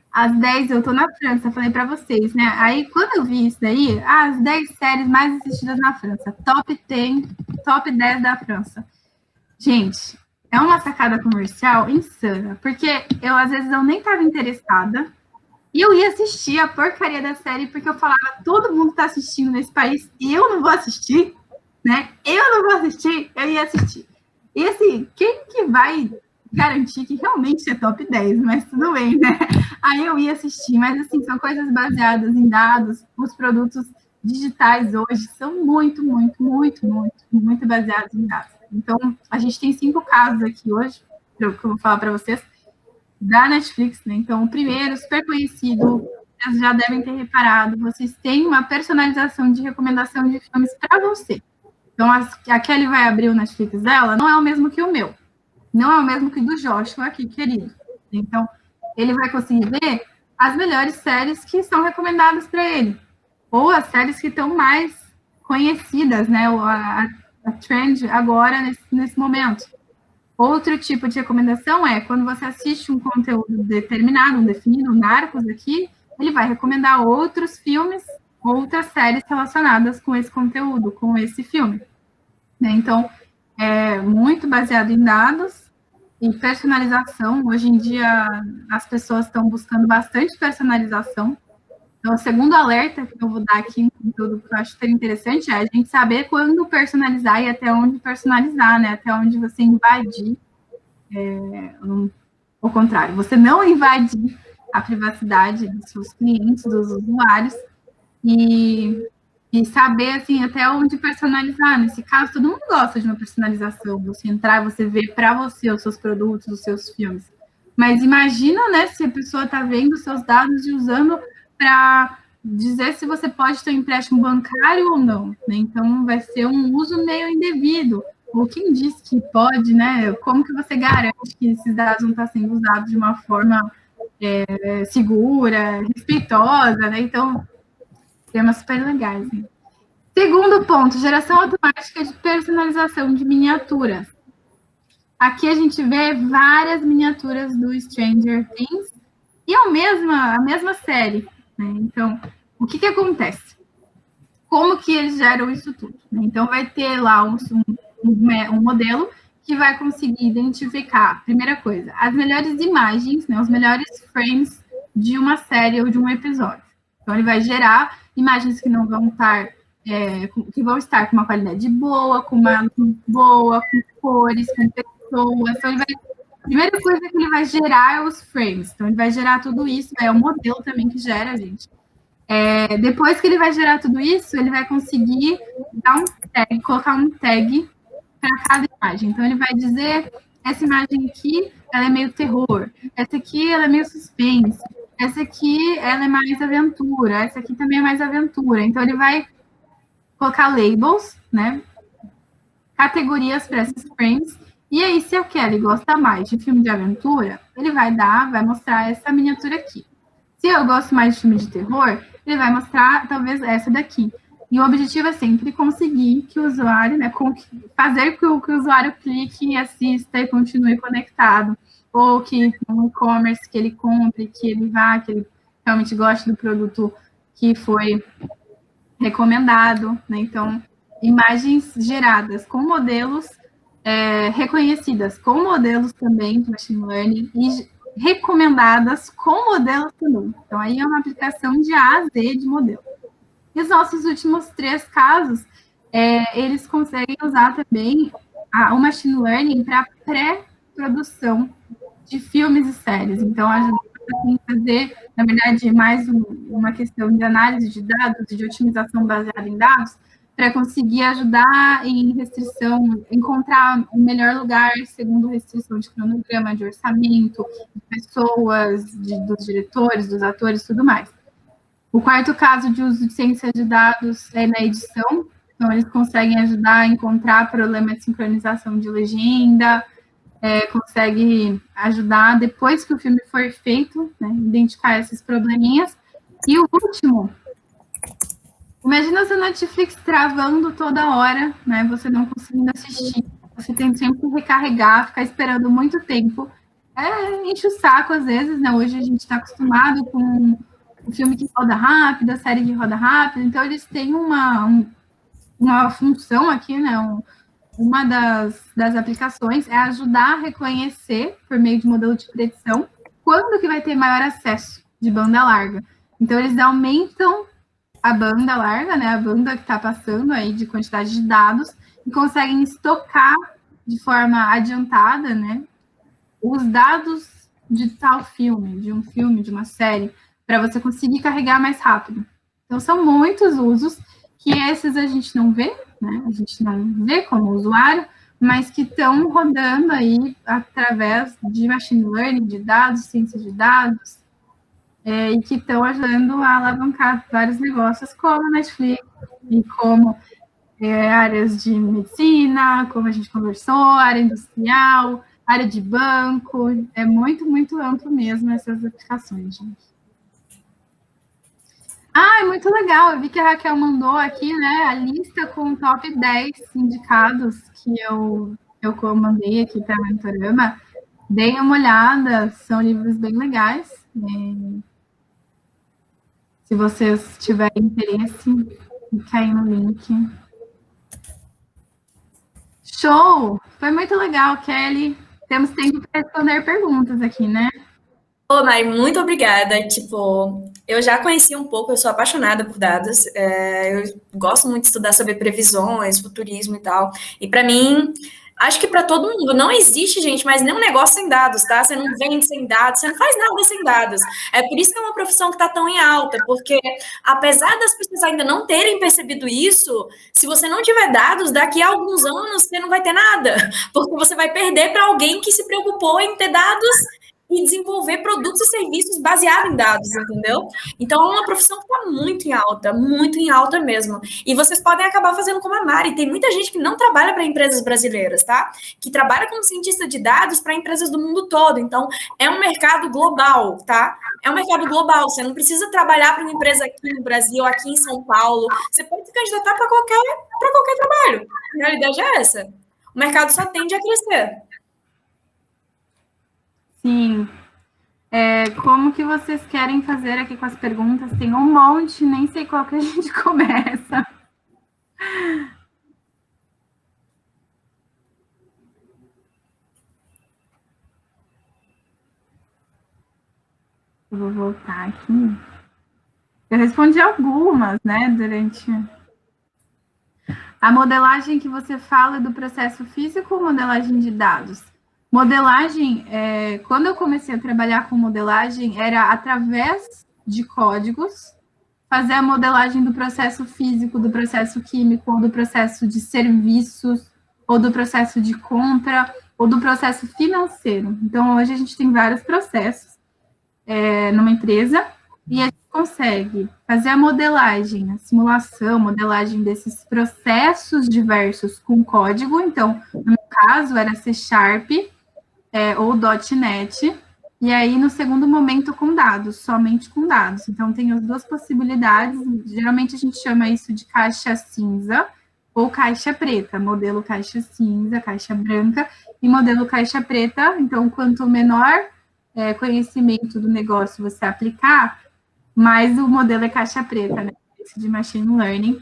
As 10, eu tô na França, falei para vocês, né? Aí, quando eu vi isso daí, as 10 séries mais assistidas na França, top 10, top 10 da França. Gente, é uma sacada comercial insana, porque às vezes, eu nem tava interessada, e eu ia assistir a porcaria da série, porque eu falava, todo mundo tá assistindo nesse país, e eu não vou assistir, né? Eu não vou assistir, eu ia assistir. E assim, quem que vai garantir que realmente é top 10? Mas tudo bem, né? Aí eu ia assistir, mas assim, são coisas baseadas em dados. Os produtos digitais hoje são muito, muito, muito, muito, muito baseados em dados. Então, a gente tem 5 casos aqui hoje, que eu vou falar para vocês, da Netflix, né? Então, o primeiro, super conhecido, vocês já devem ter reparado, vocês têm uma personalização de recomendação de filmes para você. Então, a Kelly vai abrir o Netflix dela, não é o mesmo que o meu. Não é o mesmo que o do Joshua aqui, querido. Então, ele vai conseguir ver as melhores séries que são recomendadas para ele. Ou as séries que estão mais conhecidas, né? A trend agora, nesse momento. Outro tipo de recomendação é quando você assiste um conteúdo determinado, um definido, um Narcos aqui, ele vai recomendar outros filmes, outras séries relacionadas com esse conteúdo, com esse filme. Né? Então, é muito baseado em dados e personalização. Hoje em dia, as pessoas estão buscando bastante personalização. Então, o segundo alerta que eu vou dar aqui, um conteúdo que eu acho super interessante, é a gente saber quando personalizar e até onde personalizar, né? Até onde você invadir. Ao contrário, você não invadir a privacidade dos seus clientes, dos usuários, e saber, assim, até onde personalizar. Nesse caso, todo mundo gosta de uma personalização. Você entrar, você ver para você os seus produtos, os seus filmes. Mas imagina, né, se a pessoa está vendo os seus dados e usando para dizer se você pode ter um empréstimo bancário ou não. Né? Então, vai ser um uso meio indevido. Ou quem diz que pode, né? Como que você garante que esses dados não estão sendo usados de uma forma segura, respeitosa, né? Então, temas super legais. Né? Segundo ponto, geração automática de personalização de miniaturas. Aqui a gente vê várias miniaturas do Stranger Things e a mesma série. Né? Então, o que acontece? Como que eles geram isso tudo? Né? Então, vai ter lá um modelo que vai conseguir identificar, primeira coisa, as melhores imagens, né, os melhores frames de uma série ou de um episódio. Então, ele vai gerar imagens que não vão estar, que vão estar com uma qualidade boa, com uma luz boa, com cores, com pessoas. Então, a primeira coisa que ele vai gerar é os frames. Então, ele vai gerar tudo isso, é o modelo também que gera, gente. Depois que ele vai gerar tudo isso, ele vai conseguir dar colocar um tag para cada imagem. Então, ele vai dizer, essa imagem aqui, ela é meio terror, essa aqui, ela é meio suspense, essa aqui, ela é mais aventura, essa aqui também é mais aventura. Então, ele vai colocar labels, né, categorias para esses frames, e aí, se a Kelly gosta mais de filme de aventura, ele vai mostrar essa miniatura aqui. Se eu gosto mais de filme de terror, ele vai mostrar, talvez, essa daqui. E o objetivo é sempre conseguir que o usuário, né, fazer com que o usuário clique, assista e continue conectado, ou que no e-commerce que ele compre, que ele vá, que ele realmente goste do produto que foi recomendado, né? Então, imagens geradas com modelos reconhecidas com modelos também de machine learning e recomendadas com modelos também. Então, aí é uma aplicação de A a Z de modelo. E os nossos últimos 3 casos, eles conseguem usar também o machine learning para pré-produção de filmes e séries. Então, ajuda a fazer, na verdade, mais uma questão de análise de dados, de otimização baseada em dados, para conseguir ajudar em restrição, encontrar o melhor lugar segundo restrição de cronograma, de orçamento, de pessoas, dos diretores, dos atores, tudo mais. O 4º caso de uso de ciência de dados é na edição, então eles conseguem ajudar a encontrar problema de sincronização de legenda, consegue ajudar, depois que o filme for feito, né, identificar esses probleminhas. E o último, imagina o seu Netflix travando toda hora, né, você não conseguindo assistir, você tem sempre que recarregar, ficar esperando muito tempo, enche o saco às vezes, né, hoje a gente está acostumado com o filme que roda rápido, a série que roda rápido, então eles têm uma função aqui, né, uma das aplicações é ajudar a reconhecer, por meio de modelo de predição, quando que vai ter maior acesso de banda larga. Então, eles aumentam a banda larga, né, a banda que está passando aí de quantidade de dados, e conseguem estocar de forma adiantada, né, os dados de tal filme, de uma série, para você conseguir carregar mais rápido. Então, são muitos usos que esses a gente não vê, né? A gente não vê como usuário, mas que estão rodando aí através de machine learning, de dados, ciência de dados, e que estão ajudando a alavancar vários negócios, como a Netflix, e como áreas de medicina, como a gente conversou, área industrial, área de banco, é muito, muito amplo mesmo essas aplicações, gente. É muito legal. Eu vi que a Raquel mandou aqui, né, a lista com o top 10 indicados que eu mandei aqui para a Mentorama. Deem uma olhada, são livros bem legais. Se vocês tiverem interesse, clica aí no link. Show! Foi muito legal, Kelly. Temos tempo para responder perguntas aqui, né? Ô, Mari, muito obrigada. Tipo, eu já conheci um pouco, eu sou apaixonada por dados. Eu gosto muito de estudar sobre previsões, futurismo e tal. E para mim, acho que para todo mundo, não existe, gente, mas nenhum negócio sem dados, tá? Você não vende sem dados, você não faz nada sem dados. É por isso que é uma profissão que está tão em alta, porque apesar das pessoas ainda não terem percebido isso, se você não tiver dados, daqui a alguns anos você não vai ter nada, porque você vai perder para alguém que se preocupou em ter dados e desenvolver produtos e serviços baseados em dados, entendeu? Então, é uma profissão que está muito em alta mesmo. E vocês podem acabar fazendo como a Mari. Tem muita gente que não trabalha para empresas brasileiras, tá? Que trabalha como cientista de dados para empresas do mundo todo. Então, é um mercado global, tá? É um mercado global. Você não precisa trabalhar para uma empresa aqui no Brasil, aqui em São Paulo. Você pode se candidatar para qualquer trabalho. A realidade é essa. O mercado só tende a crescer. Sim. Como que vocês querem fazer aqui com as perguntas? Tem um monte, nem sei qual que a gente começa. Eu vou voltar aqui. Eu respondi algumas, né, durante... A modelagem que você fala do processo físico ou modelagem de dados? Modelagem, quando eu comecei a trabalhar com modelagem, era através de códigos, fazer a modelagem do processo físico, do processo químico, ou do processo de serviços, ou do processo de compra, ou do processo financeiro. Então, hoje a gente tem vários processos numa empresa, e a gente consegue fazer a modelagem, a simulação, modelagem desses processos diversos com código. Então, no meu caso, era C# ou .NET, e aí no segundo momento com dados, somente com dados. Então tem as duas possibilidades, geralmente a gente chama isso de caixa cinza ou caixa preta, modelo caixa cinza, caixa branca e modelo caixa preta. Então quanto menor conhecimento do negócio você aplicar, mais o modelo é caixa preta, né? Esse de machine learning,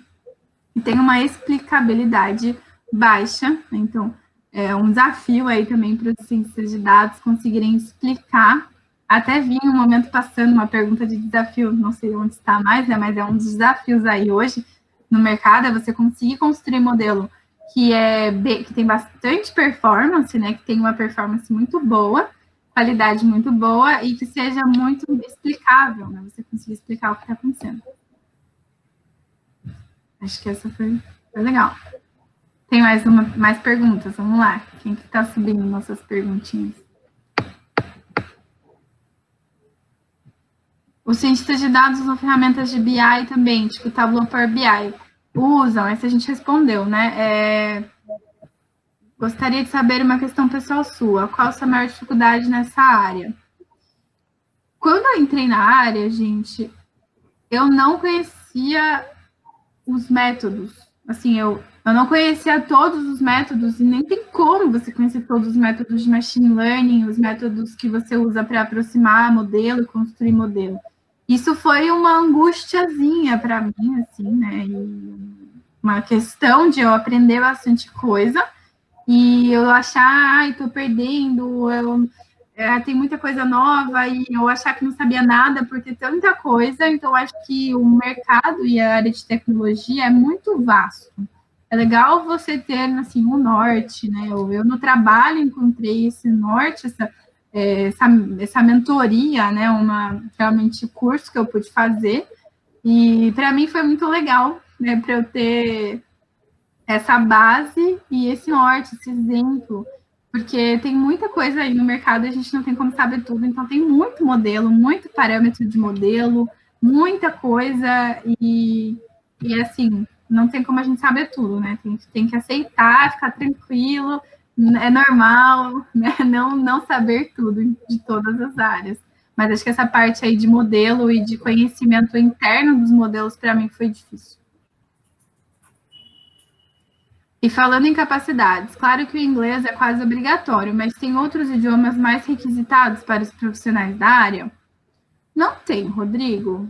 e tem uma explicabilidade baixa, né? Então é um desafio aí também para os cientistas de dados conseguirem explicar. Até vi um momento passando uma pergunta de desafio, não sei onde está mais, né, mas é um dos desafios aí hoje no mercado, é você conseguir construir modelo que tem bastante performance, né, que tem uma performance muito boa, qualidade muito boa e que seja muito explicável, né, você conseguir explicar o que está acontecendo. Acho que essa foi legal. Tem mais perguntas? Vamos lá. Quem que está subindo nossas perguntinhas? Os cientistas de dados usam ferramentas de BI também, tipo Tableau Power BI. Usam, essa a gente respondeu, né? Gostaria de saber uma questão pessoal sua. Qual a sua maior dificuldade nessa área? Quando eu entrei na área, gente, eu não conhecia os métodos. Assim, eu não conhecia todos os métodos e nem tem como você conhecer todos os métodos de machine learning, os métodos que você usa para aproximar modelo e construir modelo. Isso foi uma angustiazinha para mim, assim, né? E uma questão de eu aprender bastante coisa e eu achar, ai, tô perdendo, tem muita coisa nova e eu achar que não sabia nada por ter tanta coisa. Então, acho que o mercado e a área de tecnologia é muito vasto. É legal você ter, assim, um norte, né? Eu no trabalho encontrei esse norte, essa mentoria, né? Realmente curso que eu pude fazer. E para mim foi muito legal, né? Para eu ter essa base e esse norte, esse exemplo. Porque tem muita coisa aí no mercado e a gente não tem como saber tudo. Então tem muito modelo, muito parâmetro de modelo, muita coisa e assim, não tem como a gente saber tudo, né? Tem que aceitar, ficar tranquilo, é normal, né? Não saber tudo de todas as áreas. Mas acho que essa parte aí de modelo e de conhecimento interno dos modelos, para mim, foi difícil. E falando em capacidades, claro que o inglês é quase obrigatório, mas tem outros idiomas mais requisitados para os profissionais da área? Não tem, Rodrigo.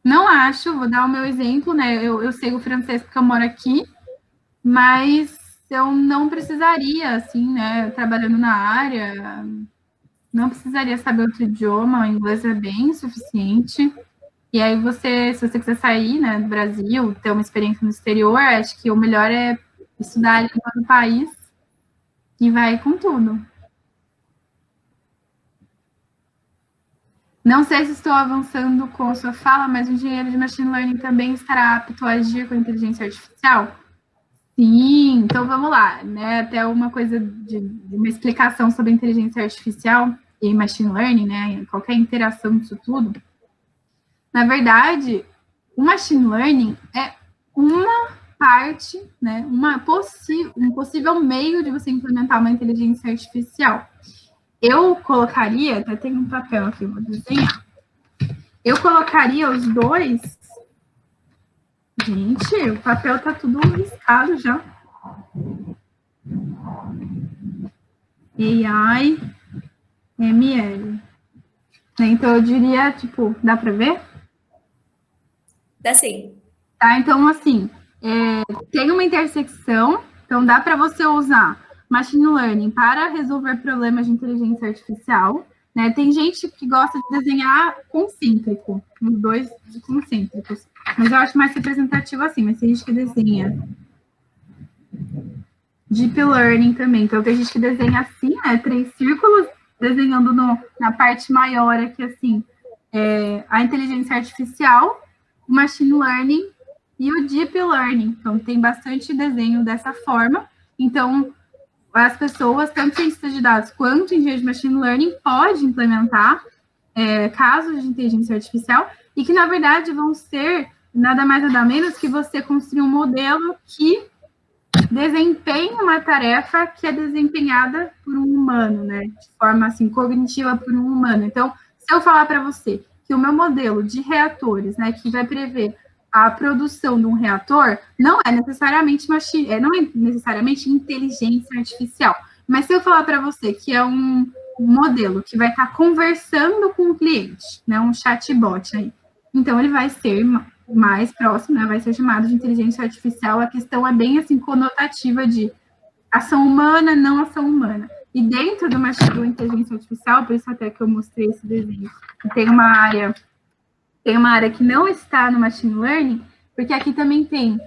Não acho, vou dar o meu exemplo, né? Eu sei o francês porque eu moro aqui, mas eu não precisaria, assim, né? Trabalhando na área, não precisaria saber outro idioma, o inglês é bem suficiente. E aí se você quiser sair, né, do Brasil, ter uma experiência no exterior, acho que o melhor é estudar a língua do país e vai com tudo. Não sei se estou avançando com a sua fala, mas o engenheiro de machine learning também estará apto a agir com a inteligência artificial? Sim, então vamos lá, né? Até uma coisa de uma explicação sobre inteligência artificial e machine learning, né? Qualquer interação disso tudo. Na verdade, o machine learning é uma parte, né? Um possível meio de você implementar uma inteligência artificial. Eu colocaria, até tem um papel aqui, vou desenhar. Eu colocaria os dois. Gente, o papel tá tudo riscado já. AI, ML. Então, eu diria, tipo, dá para ver? Dá sim. Tá, então, assim, tem uma intersecção, então dá para você usar machine learning para resolver problemas de inteligência artificial, né? Tem gente que gosta de desenhar concêntrico, os dois concêntricos, mas eu acho mais representativo assim, mas tem gente que desenha deep learning também, então tem gente que desenha assim, né? 3 círculos, desenhando na parte maior aqui, assim, a inteligência artificial, o machine learning e o deep learning. Então, tem bastante desenho dessa forma. Então, as pessoas, tanto cientistas de dados quanto engenheiros de machine learning, podem implementar casos de inteligência artificial e que, na verdade, vão ser nada mais nada menos que você construir um modelo que desempenhe uma tarefa que é desempenhada por um humano, né? De forma assim cognitiva por um humano. Então, se eu falar para você que o meu modelo de reatores, né, que vai prever a produção de um reator, não é necessariamente inteligência artificial. Mas se eu falar para você que é um modelo que vai estar conversando com o cliente, né, um chatbot aí, então ele vai ser mais próximo, né, vai ser chamado de inteligência artificial. A questão é bem assim conotativa de ação humana, não ação humana. E dentro do inteligência artificial, por isso até que eu mostrei esse desenho, tem uma área que não está no machine learning, porque aqui também tem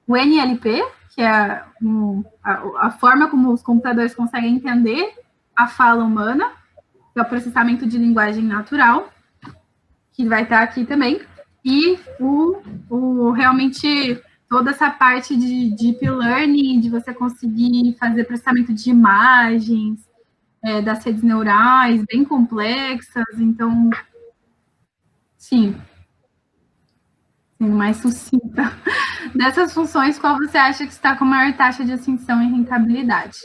o NLP, que é a forma como os computadores conseguem entender a fala humana, que é o processamento de linguagem natural, que vai estar aqui também, e realmente toda essa parte de deep learning, de você conseguir fazer processamento de imagens, das redes neurais, bem complexas. Então, sim, mais sucinta. Dessas funções, qual você acha que está com maior taxa de ascensão e rentabilidade?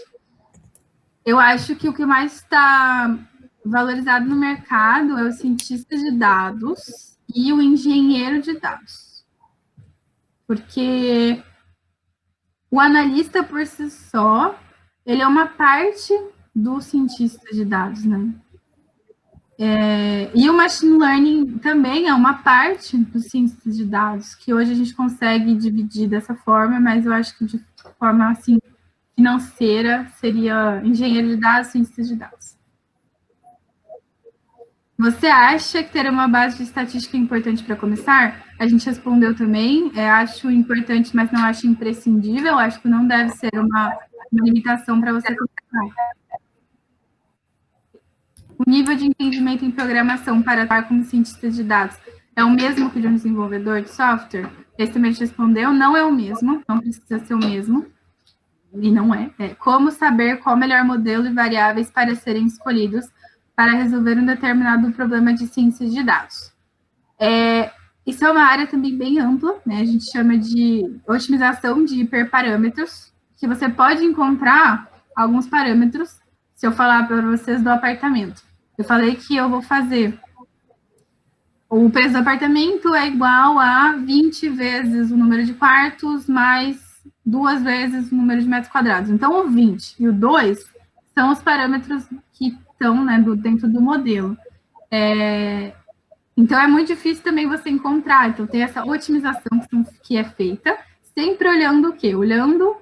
Eu acho que o que mais está valorizado no mercado é o cientista de dados e o engenheiro de dados. Porque o analista por si só, ele é uma parte do cientista de dados, né? E o machine learning também é uma parte do cientista de dados, que hoje a gente consegue dividir dessa forma, mas eu acho que de forma assim financeira seria engenheiro de dados, cientista de dados. Você acha que ter uma base de estatística é importante para começar? A gente respondeu também, acho importante, mas não acho imprescindível, acho que não deve ser uma limitação para você começar. O nível de entendimento em programação para atuar como cientista de dados é o mesmo que de um desenvolvedor de software? Esse também respondeu, não é o mesmo, não precisa ser o mesmo, e não é. Como saber qual o melhor modelo e variáveis para serem escolhidos para resolver um determinado problema de ciência de dados? Isso é uma área também bem ampla, né? A gente chama de otimização de hiperparâmetros, que você pode encontrar alguns parâmetros. Se eu falar para vocês do apartamento, eu falei que eu vou fazer o preço do apartamento é igual a 20 vezes o número de quartos mais 2 vezes o número de metros quadrados. Então, o 20 e o 2 são os parâmetros que estão, né, dentro do modelo. Então, é muito difícil também você encontrar. Então, tem essa otimização que é feita, sempre olhando o quê? Olhando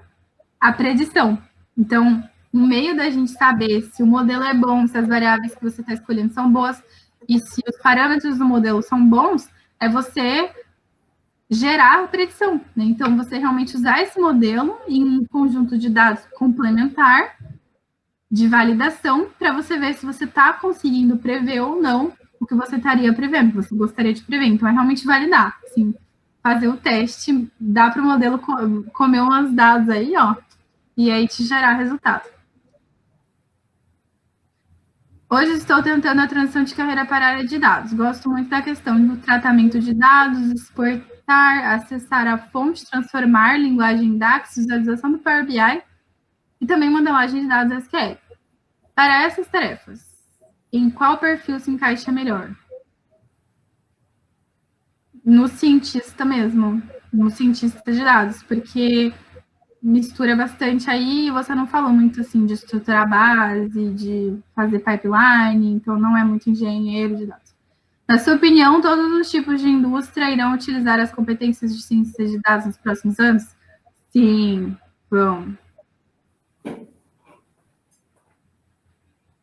a predição. Então, no meio da gente saber se o modelo é bom, se as variáveis que você está escolhendo são boas, e se os parâmetros do modelo são bons, é você gerar a predição, né? Então, você realmente usar esse modelo em um conjunto de dados complementar, de validação, para você ver se você está conseguindo prever ou não o que você estaria prevendo, que você gostaria de prever. Então, é realmente validar, assim, fazer o teste, dar para o modelo comer umas dados aí, ó, e aí te gerar resultado. Hoje estou tentando a transição de carreira para a área de dados. Gosto muito da questão do tratamento de dados, exportar, acessar a fonte, transformar linguagem DAX, visualização do Power BI e também modelagem de dados SQL. Para essas tarefas, em qual perfil se encaixa melhor? No cientista mesmo, no cientista de dados, porque mistura bastante aí, você não falou muito assim de estruturar a base, de fazer pipeline, então não é muito engenheiro de dados. Na sua opinião, todos os tipos de indústria irão utilizar as competências de ciência de dados nos próximos anos? Sim, vão.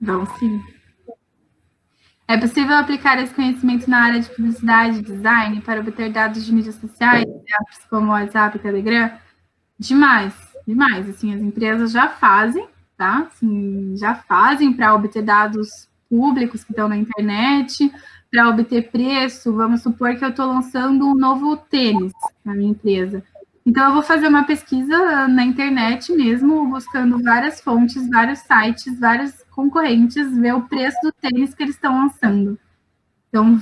Vão sim. É possível aplicar esse conhecimento na área de publicidade e design para obter dados de mídias sociais, apps como WhatsApp e Telegram? Demais, demais. Assim, as empresas já fazem, tá? Assim, já fazem para obter dados públicos que estão na internet, para obter preço. Vamos supor que eu estou lançando um novo tênis na minha empresa. Então, eu vou fazer uma pesquisa na internet mesmo, buscando várias fontes, vários sites, vários concorrentes, ver o preço do tênis que eles estão lançando. Então,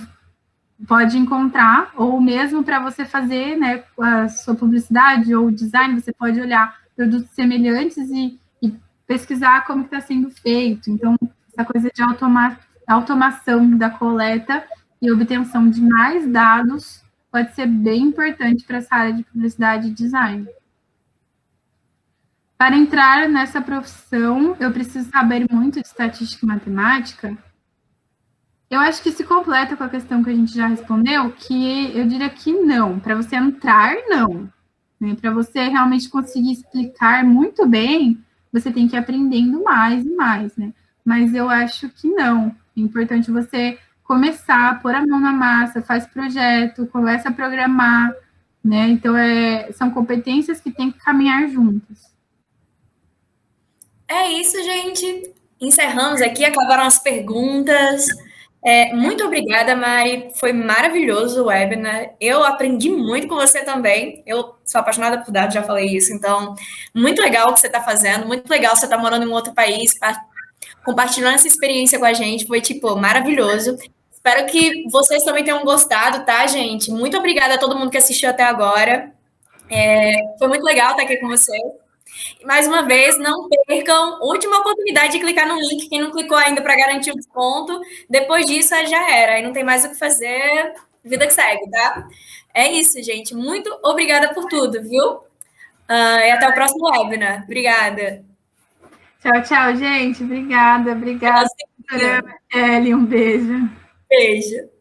pode encontrar, ou mesmo para você fazer, né, a sua publicidade ou design, você pode olhar produtos semelhantes e pesquisar como está sendo feito. Então, essa coisa de automação da coleta e obtenção de mais dados pode ser bem importante para essa área de publicidade e design. Para entrar nessa profissão, eu preciso saber muito de estatística e matemática. Eu acho que se completa com a questão que a gente já respondeu, que eu diria que não. Para você entrar, não. Né? Para você realmente conseguir explicar muito bem, você tem que ir aprendendo mais e mais, né? Mas eu acho que não. É importante você começar, pôr a mão na massa, faz projeto, começa a programar, né? Então, são competências que têm que caminhar juntas. É isso, gente. Encerramos aqui, acabaram as perguntas. Muito obrigada, Mari. Foi maravilhoso o webinar. Eu aprendi muito com você também. Eu sou apaixonada por dados, já falei isso. Então, muito legal o que você está fazendo. Muito legal você estar morando em um outro país, compartilhando essa experiência com a gente. Foi, tipo, maravilhoso. Espero que vocês também tenham gostado, tá, gente? Muito obrigada a todo mundo que assistiu até agora. Foi muito legal estar aqui com vocês. Mais uma vez, não percam. Última oportunidade de clicar no link. Quem não clicou ainda para garantir o desconto. Depois disso, aí já era. Aí não tem mais o que fazer. Vida que segue, tá? É isso, gente. Muito obrigada por tudo, viu? E até o próximo webinar. Obrigada. Tchau, tchau, gente. Obrigada, doutora Kelly. Um beijo. Beijo.